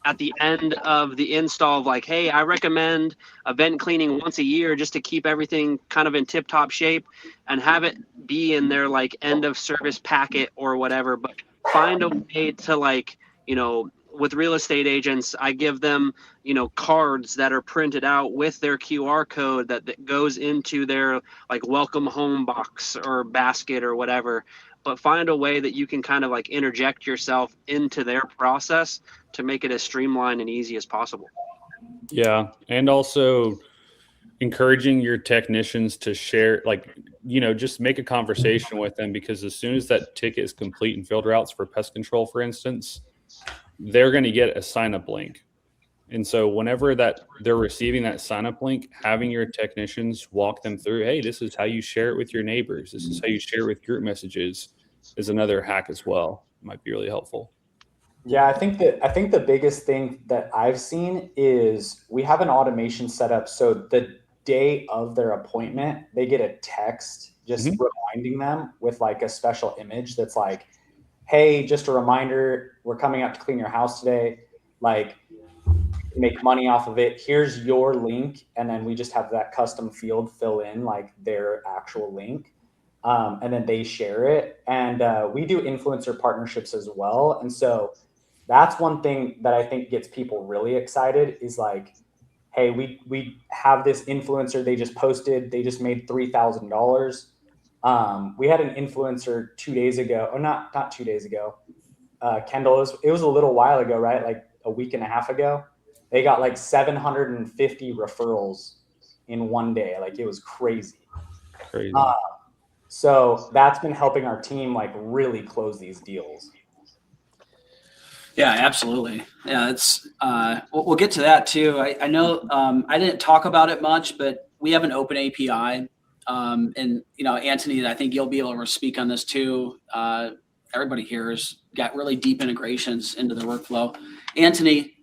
at the end of the install of like, hey, I recommend a vent cleaning once a year just to keep everything kind of in tip top shape, and have it be in their like end of service packet or whatever. But find a way to like, with real estate agents, I give them, cards that are printed out with their QR code that goes into their like welcome home box or basket or whatever. But find a way that you can kind of like interject yourself into their process to make it as streamlined and easy as possible. Yeah. And also encouraging your technicians to share, like, just make a conversation with them, because as soon as that ticket is complete in field routes for pest control, for instance, they're going to get a sign up link. And so whenever that they're receiving that sign up link, having your technicians walk them through, hey, this is how you share it with your neighbors. This is how you share with group messages, is another hack as well. It might be really helpful. Yeah, I think the biggest thing that I've seen is we have an automation set up so the day of their appointment, they get a text just reminding them with like a special image that's like, hey, just a reminder, we're coming out to clean your house today. Like, make money off of it. Here's your link. And then we just have that custom field fill in like their actual link. And then they share it. And we do influencer partnerships as well. And so that's one thing that I think gets people really excited is like, hey, we have this influencer, they just posted, they just made $3,000. We had an influencer 2 days ago, or not 2 days ago. Kendall, it was a little while ago, right? Like a week and a half ago. They got like 750 referrals in one day. Like it was crazy. So that's been helping our team like really close these deals. Yeah, absolutely. Yeah, it's we'll get to that too. I know I didn't talk about it much, but we have an open API, and Anthony, I think you'll be able to speak on this too. Everybody here has got really deep integrations into their workflow. Anthony,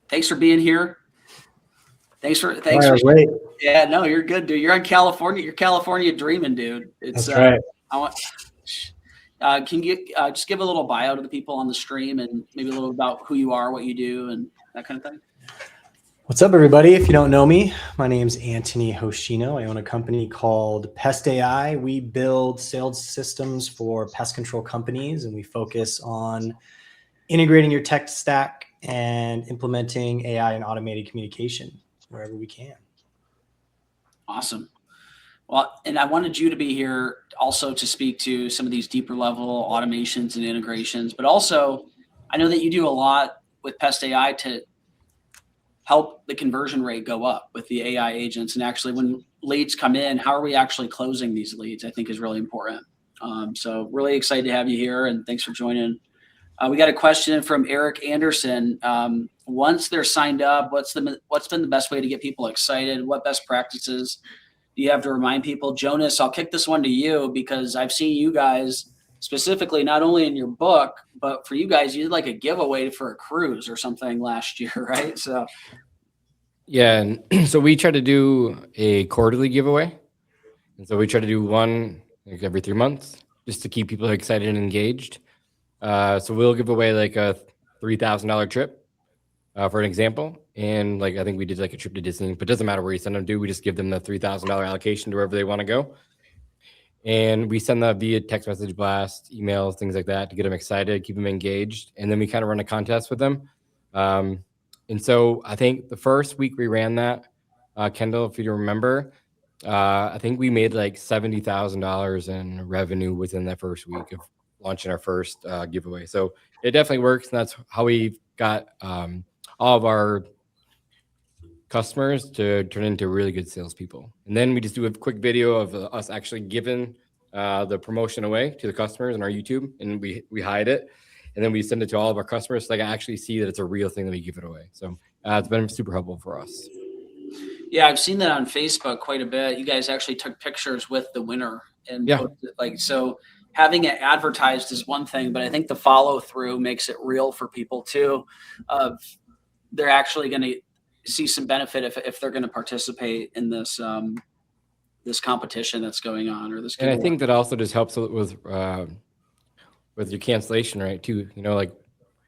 thanks for being here. Thanks for yeah, no, you're good, dude. You're in California. You're California dreaming, dude. It's that's right. Can you just give a little bio to the people on the stream and maybe a little about who you are, what you do, and that kind of thing? What's up, everybody? If you don't know me, my name's Anthony Hoshino. I own a company called Pest AI. We build sales systems for pest control companies, and we focus on integrating your tech stack and implementing AI and automated communication wherever we can. Awesome. Well, and I wanted you to be here also to speak to some of these deeper level automations and integrations, but also I know that you do a lot with Pest AI to help the conversion rate go up with the AI agents. And actually when leads come in, how are we actually closing these leads, I think is really important. So really excited to have you here, and thanks for joining. We got a question from Eric Anderson. Once they're signed up, what's been the best way to get people excited? What best practices do you have to remind people? Jonas, I'll kick this one to you because I've seen you guys specifically, not only in your book, but for you guys, you did like a giveaway for a cruise or something last year, right? So Yeah, and so we try to do a quarterly giveaway. And so we try to do one like every 3 months just to keep people excited and engaged. So we'll give away like a $3,000 trip for an example. And like I think we did like a trip to Disney, but it doesn't matter where you send them to. We just give them the $3,000 allocation to wherever they want to go. And we send that via text message blast, emails, things like that to get them excited, keep them engaged. And then we kind of run a contest with them. And so I think the first week we ran that, Kendall, if you remember, I think we made like $70,000 in revenue within that first week of launching our first giveaway. So it definitely works. And that's how we got all of our customers to turn into really good salespeople. And then we just do a quick video of us actually giving the promotion away to the customers on our YouTube, and we hide it. And then we send it to all of our customers so they can actually see that it's a real thing that we give it away. So it's been super helpful for us. yeah, I've seen that on Facebook quite a bit. You guys actually took pictures with the winner and Yeah. posted, like, so having it advertised is one thing, but I think the follow through makes it real for people too. They're actually going to see some benefit if they're going to participate in this this competition that's going on, or this. And I think that also just helps with your cancellation rate too. You know, like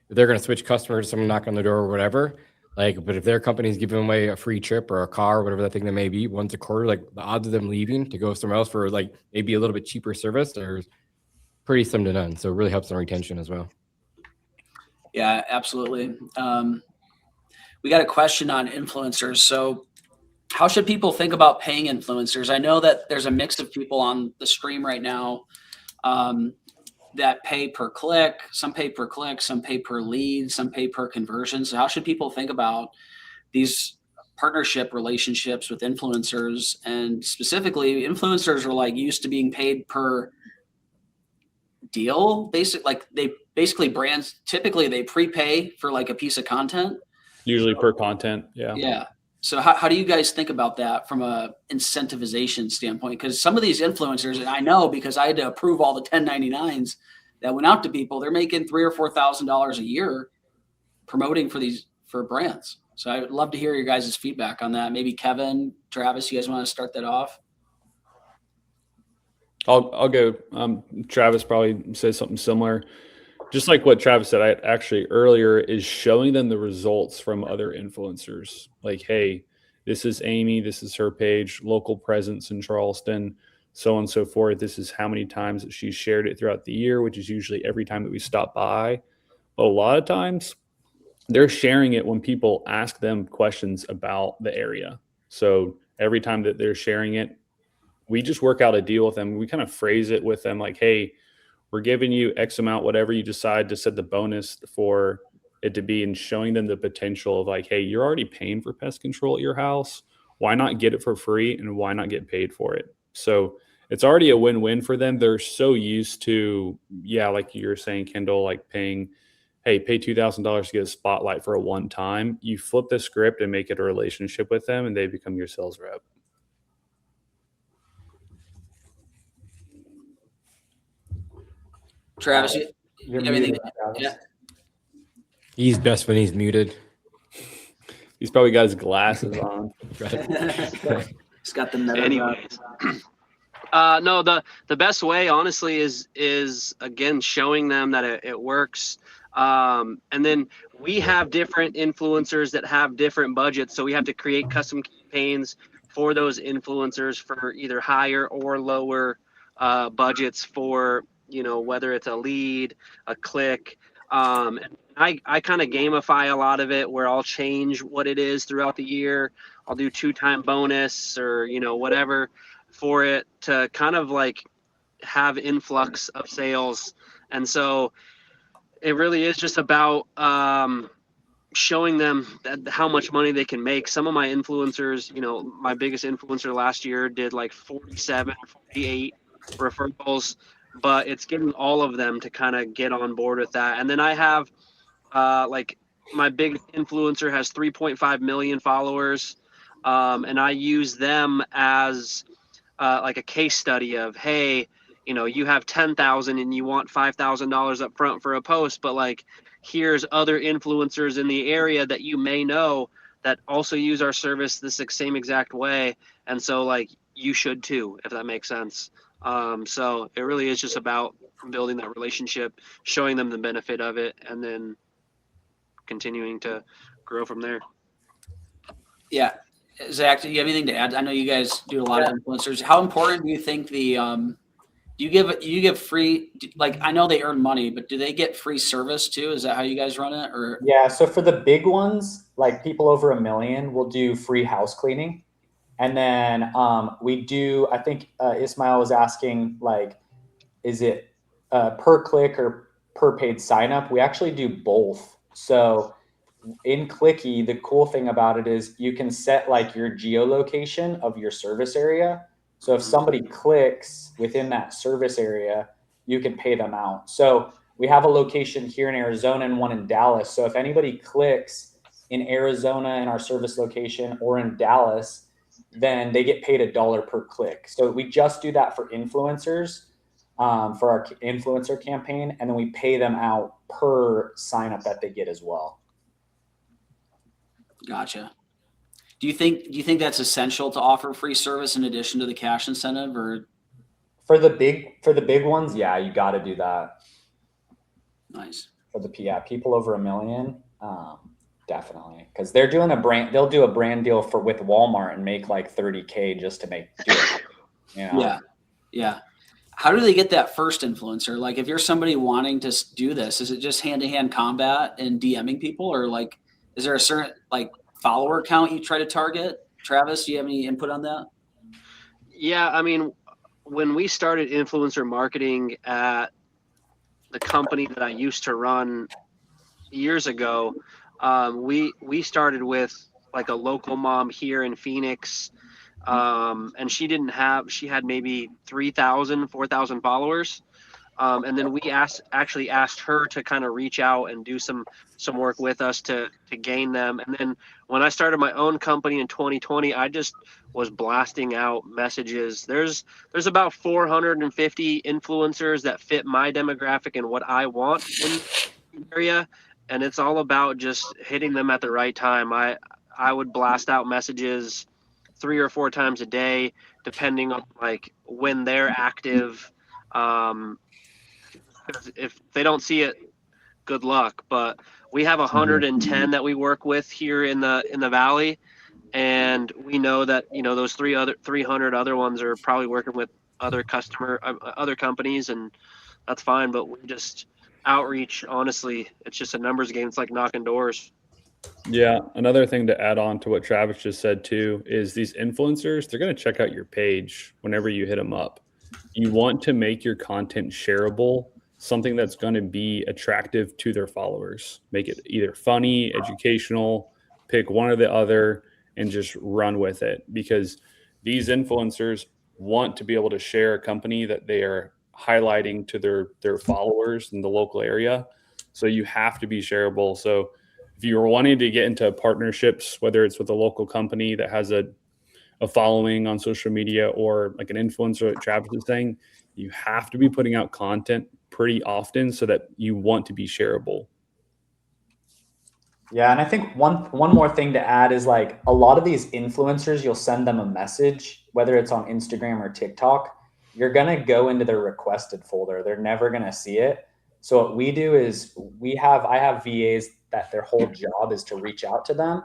if they're going to switch customers, someone knock on the door or whatever. Like, but if their company's giving away a free trip or a car or whatever that thing that may be once a quarter, like the odds of them leaving to go somewhere else for like maybe a little bit cheaper service are pretty slim to none. So it really helps on retention as well. Yeah, absolutely. We got a question on influencers. So how should people think about paying influencers? I know that there's a mix of people on the stream right now that pay per click. Some pay per click, some pay per lead, some pay per conversion. So how should people think about these partnership relationships with influencers? And specifically, influencers are like used to being paid per deal. Basically brands, typically they prepay for like a piece of content. Usually per content. Yeah. Yeah. So how do you guys think about that from a incentivization standpoint? Because some of these influencers, and I know because I had to approve all the 1099s that went out to people, they're making $3,000 or $4,000 a year promoting for brands. So I would love to hear your guys' feedback on that. Maybe Kevin, Travis, you guys want to start that off? I'll go. Travis probably says something similar. Just like what Travis said, I actually earlier, is showing them the results from other influencers. Like, hey, this is Amy, this is her page, local presence in Charleston, so on and so forth. This is how many times that she's shared it throughout the year, which is usually every time that we stop by. But a lot of times they're sharing it when people ask them questions about the area. So every time that they're sharing it, we just work out a deal with them. We kind of phrase it with them like, hey, we're giving you X amount, whatever you decide to set the bonus for it to be, and showing them the potential of like, hey, you're already paying for pest control at your house. Why not get it for free, and why not get paid for it? So it's already a win-win for them. They're so used to, yeah, like you're saying, Kendall, like paying, hey, pay $2,000 to get a spotlight for a one time. You flip the script and make it a relationship with them, and they become your sales rep. Travis, You're you have anything? muted, Travis. Yeah. He's best when he's muted. He's probably got his glasses on. Right. He's got the meta. Anyways, No, the best way, honestly, is again showing them that it works. And then we have different influencers that have different budgets, so we have to create custom campaigns for those influencers for either higher or lower budgets for, you know, whether it's a lead, a click. And I kind of gamify a lot of it where I'll change what it is throughout the year. I'll do 2-time bonus or, you know, whatever for it to kind of like have influx of sales. And so it really is just about showing them how much money they can make. Some of my influencers, you know, my biggest influencer last year did like 47, 48 referrals, but it's getting all of them to kind of get on board with that. And then I have like my big influencer has 3.5 million followers. And I use them as like a case study of, hey, you know, you have 10,000 and you want $5,000 up front for a post, but like, here's other influencers in the area that you may know that also use our service the same exact way. And so like, you should too, if that makes sense. So it really is just about building that relationship, showing them the benefit of it, and then continuing to grow from there. Yeah. Zach, do you have anything to add? I know you guys do a lot of influencers. How important do you think the do you give free, like, I know they earn money, but do they get free service too? Is that how you guys run it? Or Yeah, so for the big ones, like people over 1 million, we'll do free house cleaning. And then we do, I think Ismail was asking, like, is it per click or per paid sign up? We actually do both. So in Clicki, the cool thing about it is you can set like your geolocation of your service area. So if somebody clicks within that service area, you can pay them out. So we have a location here in Arizona and one in Dallas. So if anybody clicks in Arizona in our service location or in Dallas, then they get paid $1 per click. So we just do that for influencers, for our influencer campaign, and then we pay them out per sign up that they get as well. gotcha. Do you think that's essential to offer free service in addition to the cash incentive? Or For the big ones, yeah, you got to do that. nice. For the people over 1 million, definitely, because they'll do a brand deal with Walmart and make like 30K just to do it. You know? Yeah. How do they get that first influencer? Like, if you're somebody wanting to do this, is it just hand-to-hand combat and DMing people, or like, is there a certain like follower count you try to target? Travis, do you have any input on that? Yeah, I mean, when we started influencer marketing at the company that I used to run years ago, we started with like a local mom here in Phoenix, and she had maybe 3,000, 4,000 followers. And then we actually asked her to kind of reach out and do some work with us to gain them. And then when I started my own company in 2020, I just was blasting out messages. There's about 450 influencers that fit my demographic and what I want in the area. And it's all about just hitting them at the right time. I would blast out messages 3 or 4 times a day, depending on like when they're active. If they don't see it, good luck. But we have 110 that we work with here in the valley, and we know that, you know, those 300 other ones are probably working with other companies, and that's fine. But we just outreach. Honestly, it's just a numbers game. It's like knocking doors. Yeah. Another thing to add on to what Travis just said too is these influencers, they're going to check out your page whenever you hit them up. You want to make your content shareable, something that's going to be attractive to their followers. Make it either funny, educational, pick one or the other and just run with it, because these influencers want to be able to share a company that they are highlighting to their followers in the local area. So you have to be shareable. So if you're wanting to get into partnerships, whether it's with a local company that has a following on social media or like an influencer that Travis is saying, you have to be putting out content pretty often so that you want to be shareable. Yeah, and I think one more thing to add is, like, a lot of these influencers, you'll send them a message, whether it's on Instagram or TikTok, you're going to go into their requested folder. They're never going to see it. So what we do is I have VAs that their whole job is to reach out to them,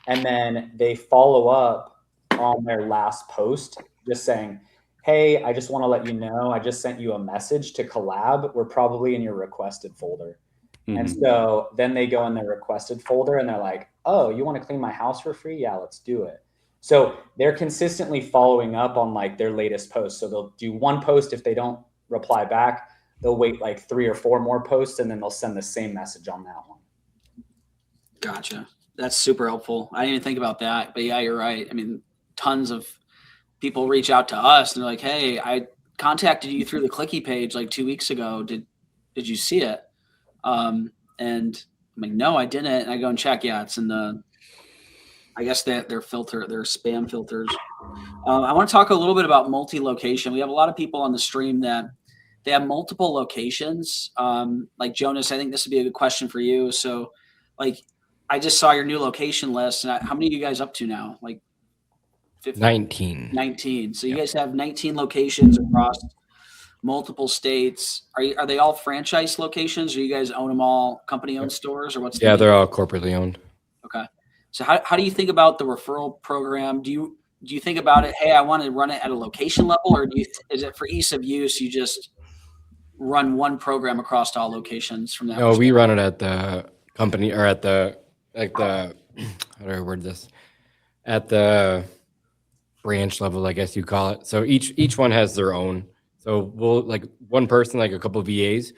and then they follow up on their last post just saying, hey, I just want to let you know, I just sent you a message to collab. We're probably in your requested folder. And so then they go in their requested folder and they're like, oh, you want to clean my house for free? Yeah, let's do it. So they're consistently following up on like their latest post. So they'll do one post. If they don't reply back, they'll wait like 3 or 4 more posts, and then they'll send the same message on that one. Gotcha. That's super helpful. I didn't even think about that, but yeah, you're right. I mean, tons of people reach out to us and they're like, hey, I contacted you through the Clicki page like 2 weeks ago. Did you see it? And I'm like, no, I didn't. And I go and check. Yeah, it's in I guess their filter, their spam filters. I want to talk a little bit about multi-location. We have a lot of people on the stream that they have multiple locations. Like Jonas, I think this would be a good question for you. So like, I just saw your new location list, and how many are you guys up to now? Like 15? 19. 19. So you guys have 19 locations across multiple states. Are they all franchise locations, or you guys own them all, company-owned stores, or what's? Yeah, they're all corporately owned. Okay. So how do you think about the referral program? Do you think about it, hey, I want to run it at a location level, or is it for ease of use, you just run one program across all locations from that? No, we run it at the company, or at the how do I word this? At the branch level, I guess you call it. So each one has their own. So we'll like one person, like a couple of VAs,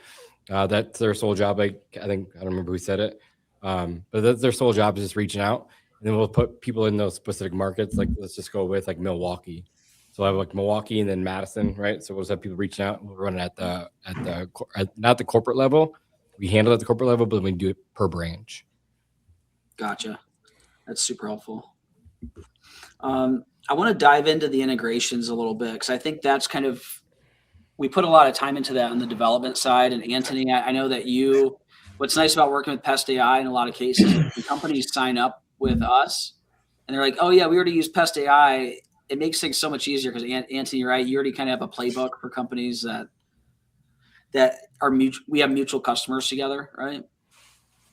that's their sole job. Like I don't remember who said it, but that's their sole job is just reaching out, and then we'll put people in those specific markets. Like let's just go with like Milwaukee. So I have like Milwaukee and then Madison, right? So we'll just have people reaching out. We'll run it at not the corporate level. We handle it at the corporate level, but we do it per branch. Gotcha. That's super helpful. I want to dive into the integrations a little bit, because I think that's kind of, we put a lot of time into that on the development side. And Anthony, I know that what's nice about working with Pest AI in a lot of cases, the companies sign up with us and they're like, oh yeah, we already use Pest AI. It makes things so much easier because Anthony, right? You already kind of have a playbook for companies that are we have mutual customers together, right?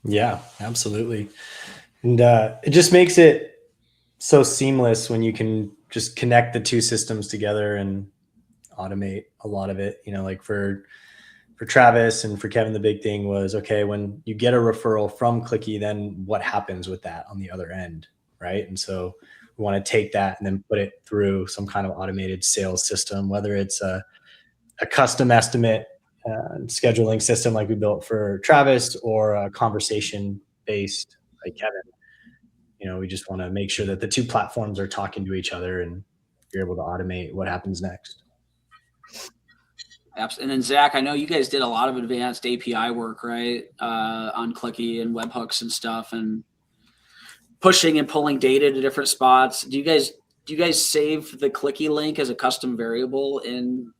Yeah, absolutely. And it just makes it so seamless when you can just connect the two systems together and automate a lot of it. You know, like for Travis and for Kevin, the big thing was, okay, when you get a referral from Clicki, then what happens with that on the other end, right? And so we want to take that and then put it through some kind of automated sales system, whether it's a custom estimate scheduling system like we built for Travis, or a conversation based like Kevin. You know, we just want to make sure that the two platforms are talking to each other and you're able to automate what happens next. And then Zach, I know you guys did a lot of advanced API work, right? On Clicki and webhooks and stuff, and pushing and pulling data to different spots. Do you guys save the Clicki link as a custom variable in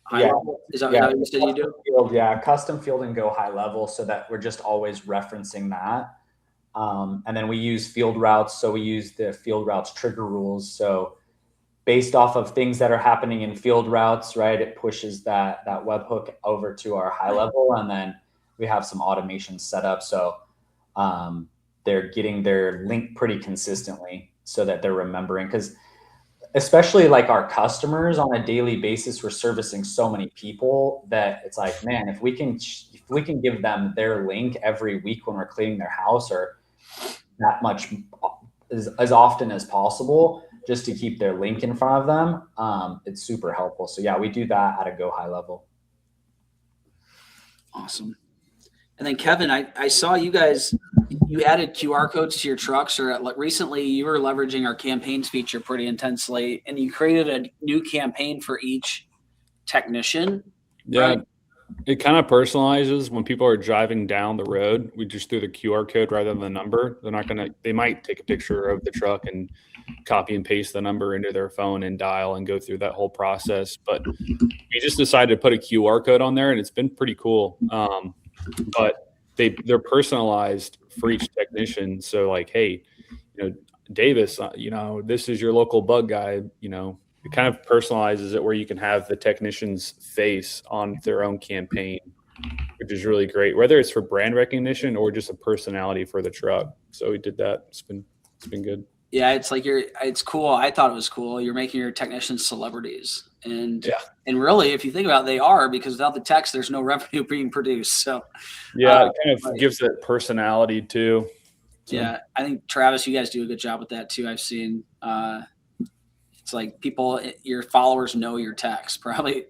high level? Is that what you said you do? Yeah, custom field and go high level, so that we're just always referencing that. And then we use field routes. So we use the field routes trigger rules. So based off of things that are happening in field routes, right, it pushes that webhook over to our high level. And then we have some automation set up. So they're getting their link pretty consistently so that they're remembering, because especially like our customers on a daily basis, we're servicing so many people that it's like, man, if we can give them their link every week when we're cleaning their house, or that much as often as possible, just to keep their link in front of them, it's super helpful. So yeah, we do that at a go high level. Awesome. And then Kevin, I saw you guys, you added QR codes to your trucks, or recently you were leveraging our campaigns feature pretty intensely, and you created a new campaign for each technician. Yeah. Right? It kind of personalizes when people are driving down the road. We just do the QR code rather than the number. They might take a picture of the truck and copy and paste the number into their phone and dial and go through that whole process. But we just decided to put a QR code on there, and it's been pretty cool. But they're personalized for each technician. So like, hey, Davis, this is your local bug guy, it kind of personalizes it where you can have the technician's face on their own campaign, which is really great, whether it's for brand recognition or just a personality for the truck. So we did that. It's been good. Yeah, it's like it's cool. I thought it was cool. You're making your technicians celebrities. And really, if you think about it, they are, because without the techs, there's no revenue being produced. So yeah, it kind of gives that personality too. So. Yeah, I think Travis, you guys do a good job with that too. I've seen it's like people, your followers know your techs probably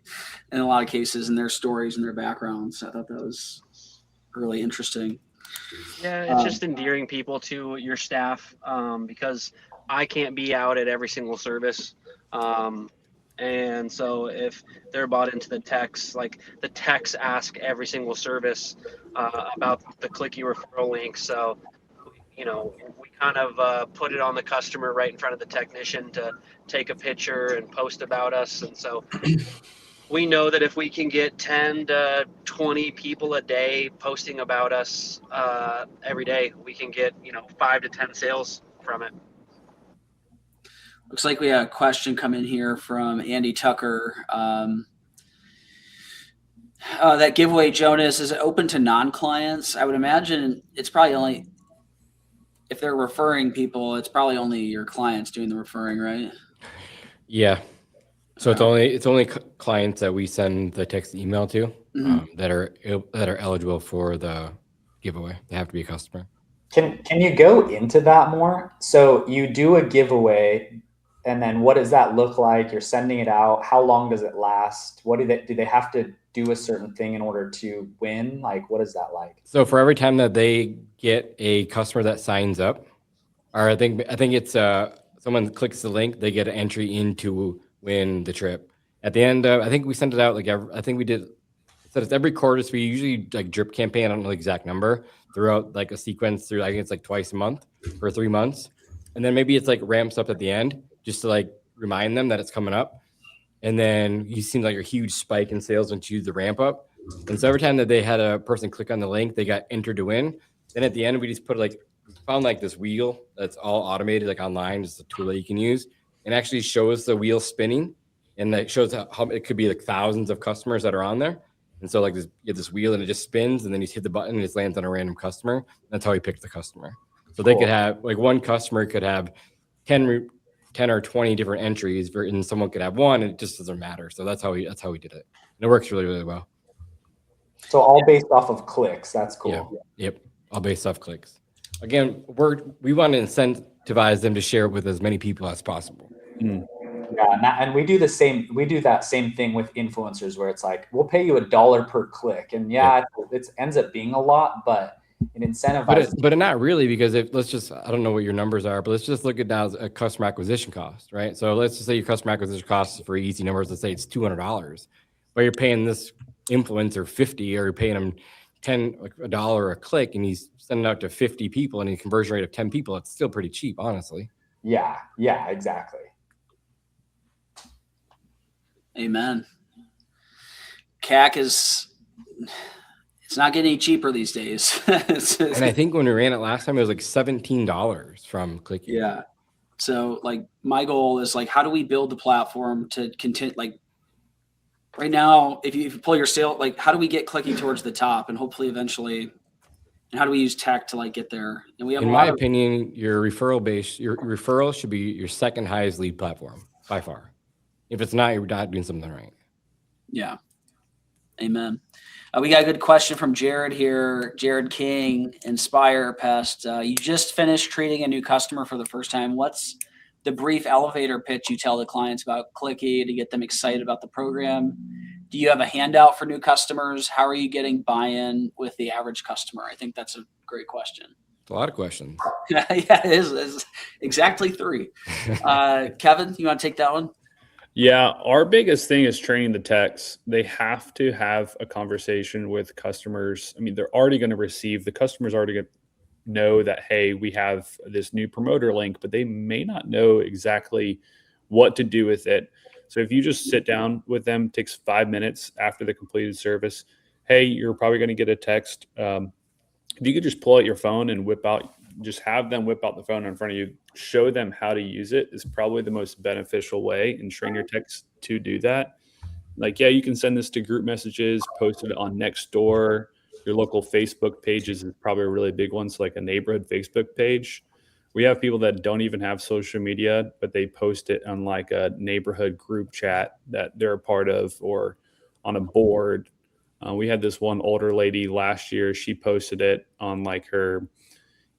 in a lot of cases, and their stories and their backgrounds. I thought that was really interesting. Yeah, it's just endearing people to your staff, because I can't be out at every single service. And so if they're bought into the techs, like the techs ask every single service about the Clicki referral link. So, we kind of put it on the customer right in front of the technician to take a picture and post about us. And so we know that if we can get 10 to 20 people a day posting about us every day, we can get 5 to 10 sales from it. Looks like we have a question come in here from Andy Tucker. That giveaway, Jonas, is it open to non-clients? I would imagine it's probably only, if they're referring people, it's probably only your clients doing the referring, right? Yeah. So it's only clients that we send the text email to that are eligible for the giveaway. They have to be a customer. Can you go into that more? So you do a giveaway, and then what does that look like? You're sending it out. How long does it last? What do they have to do a certain thing in order to win? Like, what is that like? So for every time that they get a customer that signs up, or I think it's someone clicks the link, they get an entry into win the trip. At the end, I think we sent it out I think we did. So it's every quarter. So we usually like drip campaign. I don't know the exact number throughout like a sequence through. I think it's like twice a month for 3 months, and then maybe it's like ramps up at the end just to like remind them that it's coming up. And then you see like a huge spike in sales once you do the ramp up. And so every time that they had a person click on the link, they got entered to win. Then at the end, we just put found like this wheel that's all automated, like online, just a tool that you can use, and actually shows the wheel spinning, and that shows how it could be like thousands of customers that are on there. And so like you get this wheel and it just spins, and then you hit the button and it lands on a random customer. That's how we picked the customer. So they could have like one customer could have 10 or 20 different entries, and someone could have one, and it just doesn't matter. So that's how we did it. And it works really, really well. So all based off of clicks. That's cool. Yeah. Yep. All based off clicks. Again, we want to incentivize them to share it with as many people as possible. Yeah, and we do the same. We do that same thing with influencers, where it's like we'll pay you $1 per click, and it ends up being a lot, but it incentivizes. But not really, because I don't know what your numbers are, but let's just look at now as a customer acquisition cost, right? So let's just say your customer acquisition cost for easy numbers. Let's say it's $200, but you're paying this influencer $50, or you're paying him $1 a click, and he's sending out to 50 people, and a conversion rate of 10 people. It's still pretty cheap, honestly. Yeah, exactly. Amen. CAC it's not getting any cheaper these days. And I think when we ran it last time, it was like $17 from Clicki. Yeah. So like my goal is like, how do we build the platform to continue? Like right now, if you pull your sale, like how do we get Clicki towards the top, and hopefully eventually, and how do we use tech to like get there? And we have, in my opinion, your referral should be your second highest lead platform by far. If it's not, you're not doing something right. Yeah. Amen. We got a good question from Jared here. Jared King, Inspire Pest. You just finished treating a new customer for the first time. What's the brief elevator pitch you tell the clients about Clicki to get them excited about the program? Do you have a handout for new customers? How are you getting buy-in with the average customer? I think that's a great question. It's a lot of questions. Yeah, it is. It's exactly 3. Kevin, you want to take that one? Yeah, our biggest thing is training the techs. They have to have a conversation with customers. I mean, they're already going to receive, the customer's already going to know that, hey, we have this new promoter link, but they may not know exactly what to do with it. So if you just sit down with them, takes 5 minutes after the completed service, hey, you're probably going to get a text. If you could just pull out your phone and whip out just have them whip out the phone in front of you, show them how to use it is probably the most beneficial way, and train your techs to do that. Like, yeah, you can send this to group messages, post it on Nextdoor. Your local Facebook pages is probably a really big one. So like a neighborhood Facebook page. We have people that don't even have social media, but they post it on like a neighborhood group chat that they're a part of, or on a board. We had this one older lady last year. She posted it on like her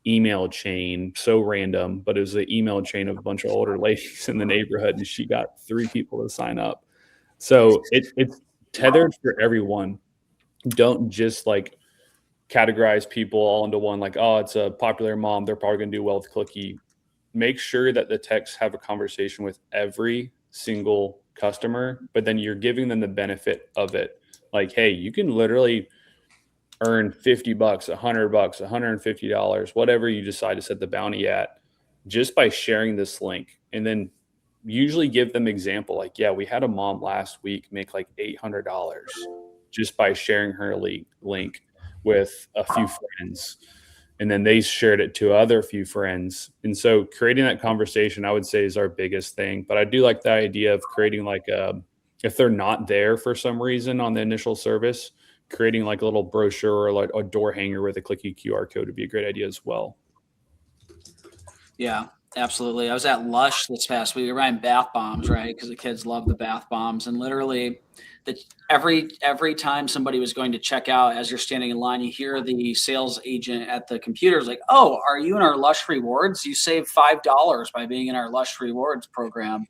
email chain, so random, but it was an email chain of a bunch of older ladies in the neighborhood, and she got 3 people to sign up. So it's tethered for everyone. Don't just like categorize people all into one, like, oh, it's a popular mom, they're probably going to do well with Clicki. Make sure that the techs have a conversation with every single customer, but then you're giving them the benefit of it. Like, hey, you can literally earn $50, $100, $150, whatever you decide to set the bounty at, just by sharing this link. And then usually give them example, like, yeah, we had a mom last week make like $800 just by sharing her link with a few friends, and then they shared it to other few friends. And so creating that conversation, I would say, is our biggest thing. But I do like the idea of creating like if they're not there for some reason on the initial service, creating like a little brochure or like a door hanger with a Clicki QR code would be a great idea as well. Yeah, absolutely. I was at Lush this past week. We were buying bath bombs, right? Because the kids love the bath bombs, and literally, every time somebody was going to check out, as you're standing in line, you hear the sales agent at the computers like, "Oh, are you in our Lush Rewards? You save $5 by being in our Lush Rewards program."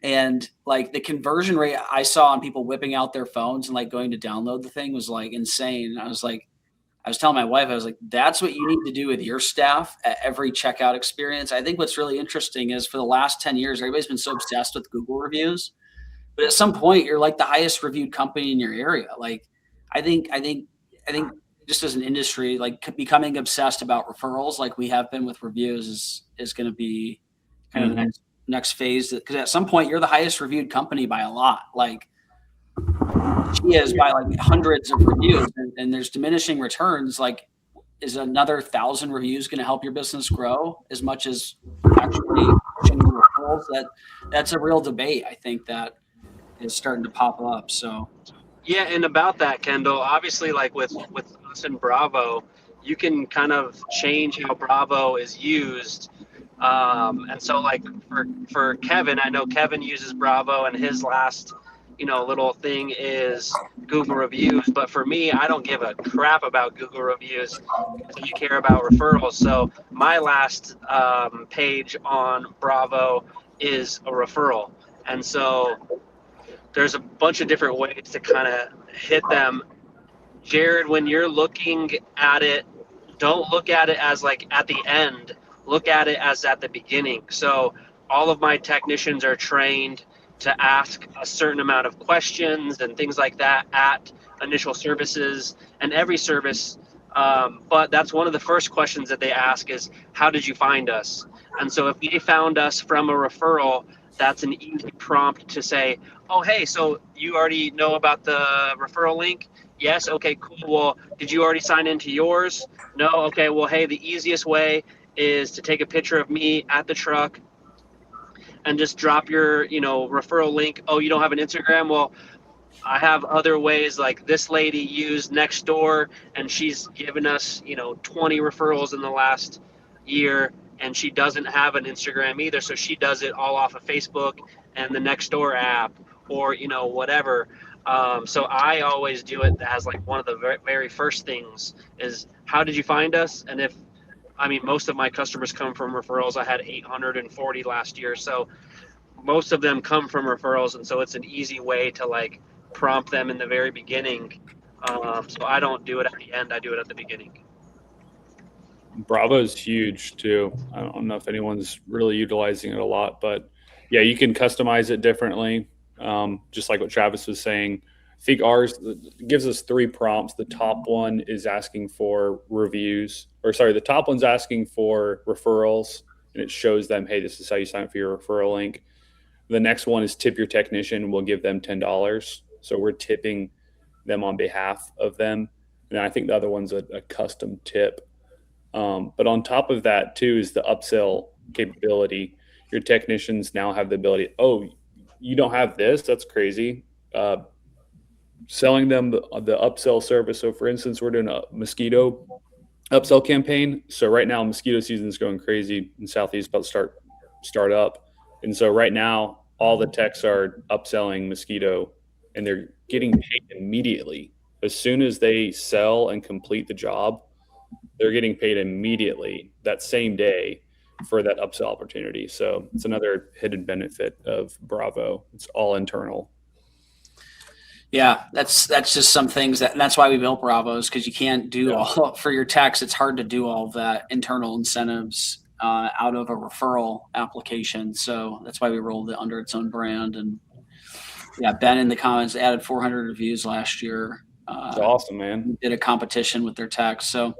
And like the conversion rate I saw on people whipping out their phones and like going to download the thing was like insane. I was telling my wife, I was like, that's what you need to do with your staff at every checkout experience. I think what's really interesting is for the last 10 years, everybody's been so obsessed with Google reviews, but at some point you're like the highest reviewed company in your area. Like, I think just as an industry, like becoming obsessed about referrals, like we have been with reviews, is going to be kind of the next phase. Because at some point you're the highest reviewed company by a lot. Like, she is by like hundreds of reviews, and there's diminishing returns. Like, is another 1,000 reviews going to help your business grow as much as actually pushing referrals? That's a real debate, I think, that is starting to pop up. So Yeah, and about that, Kendall, obviously, like with us and Bravo, you can kind of change how Bravo is used. And so, like for Kevin, I know Kevin uses Bravo, and his last, little thing is Google reviews. But for me, I don't give a crap about Google reviews. You care about referrals. So my last page on Bravo is a referral, and so there's a bunch of different ways to kind of hit them. Jared, when you're looking at it, don't look at it as like at the end. Look at it as at the beginning. So all of my technicians are trained to ask a certain amount of questions and things like that at initial services and every service. But that's one of the first questions that they ask is, how did you find us? And so if they found us from a referral, that's an easy prompt to say, oh, hey, so you already know about the referral link? Yes. Okay, cool. Well, did you already sign into yours? No. Okay. Well, hey, the easiest way is to take a picture of me at the truck and just drop your, referral link. Oh, you don't have an Instagram? Well, I have other ways. Like this lady used Nextdoor, and she's given us, 20 referrals in the last year, and she doesn't have an Instagram either. So she does it all off of Facebook and the Nextdoor app, or, whatever. So I always do it as like one of the very, very first things is, how did you find us? And most of my customers come from referrals. I had 840 last year. So most of them come from referrals. And so it's an easy way to like prompt them in the very beginning. So I don't do it at the end. I do it at the beginning. Bravo is huge too. I don't know if anyone's really utilizing it a lot, but yeah, you can customize it differently. Just like what Travis was saying, I think ours gives us 3 prompts. The top one is asking for reviews, the top one's asking for referrals, and it shows them, hey, this is how you sign up for your referral link. The next one is tip your technician. We'll give them $10. So we're tipping them on behalf of them. And I think the other one's a custom tip. But on top of that too is the upsell capability. Your technicians now have the ability, oh, you don't have this? That's crazy. Selling them the upsell service. So for instance, we're doing a mosquito upsell campaign. So right now mosquito season is going crazy in Southeast, about to start up. And so right now all the techs are upselling mosquito and they're getting paid immediately. As soon as they sell and complete the job, they're getting paid immediately that same day for that upsell opportunity. So it's another hidden benefit of Bravo. It's all internal. Yeah, that's just some things and that's why we built Bravos, because you can't do all for your techs. It's hard to do all of that internal incentives out of a referral application. So that's why we rolled it under its own brand. And yeah, Ben in the comments added 400 reviews last year. It's awesome, man. Did a competition with their techs. So it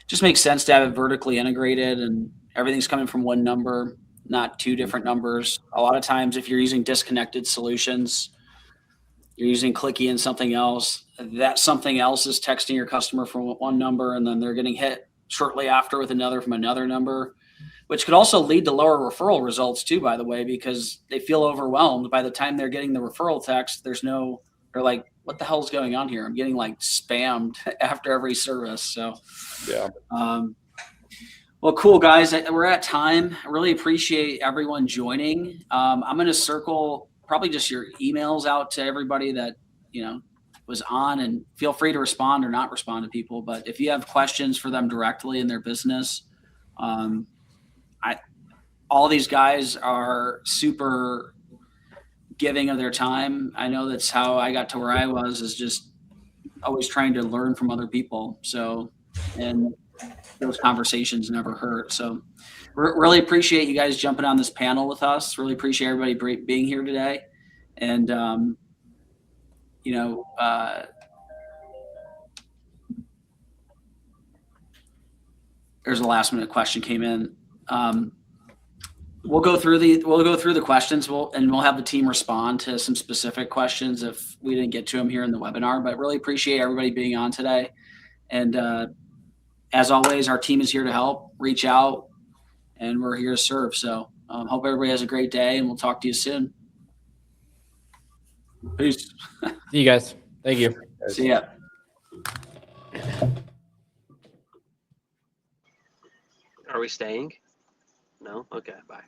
just makes sense to have it vertically integrated and everything's coming from one number, not two different numbers. A lot of times if you're using disconnected solutions, you're using Clicki and something else, that something else is texting your customer from one number and then they're getting hit shortly after with another from another number, which could also lead to lower referral results too, by the way, because they feel overwhelmed by the time they're getting the referral text. They're like, what the hell is going on here? I'm getting like spammed after every service. So yeah. Well, cool guys, we're at time. I really appreciate everyone joining. I'm going to circle probably just your emails out to everybody that, was on, and feel free to respond or not respond to people. But if you have questions for them directly in their business, all these guys are super giving of their time. I know that's how I got to where I was, is just always trying to learn from other people. So, and those conversations never hurt. So really appreciate you guys jumping on this panel with us. Really appreciate everybody being here today. And, there's a last minute question came in. We'll go through the questions. We'll have the team respond to some specific questions if we didn't get to them here in the webinar, but really appreciate everybody being on today. And, as always, our team is here to help. Reach out, and we're here to serve. So hope everybody has a great day, and we'll talk to you soon. Peace. See you guys. Thank you. See ya. Are we staying? No? Okay, bye.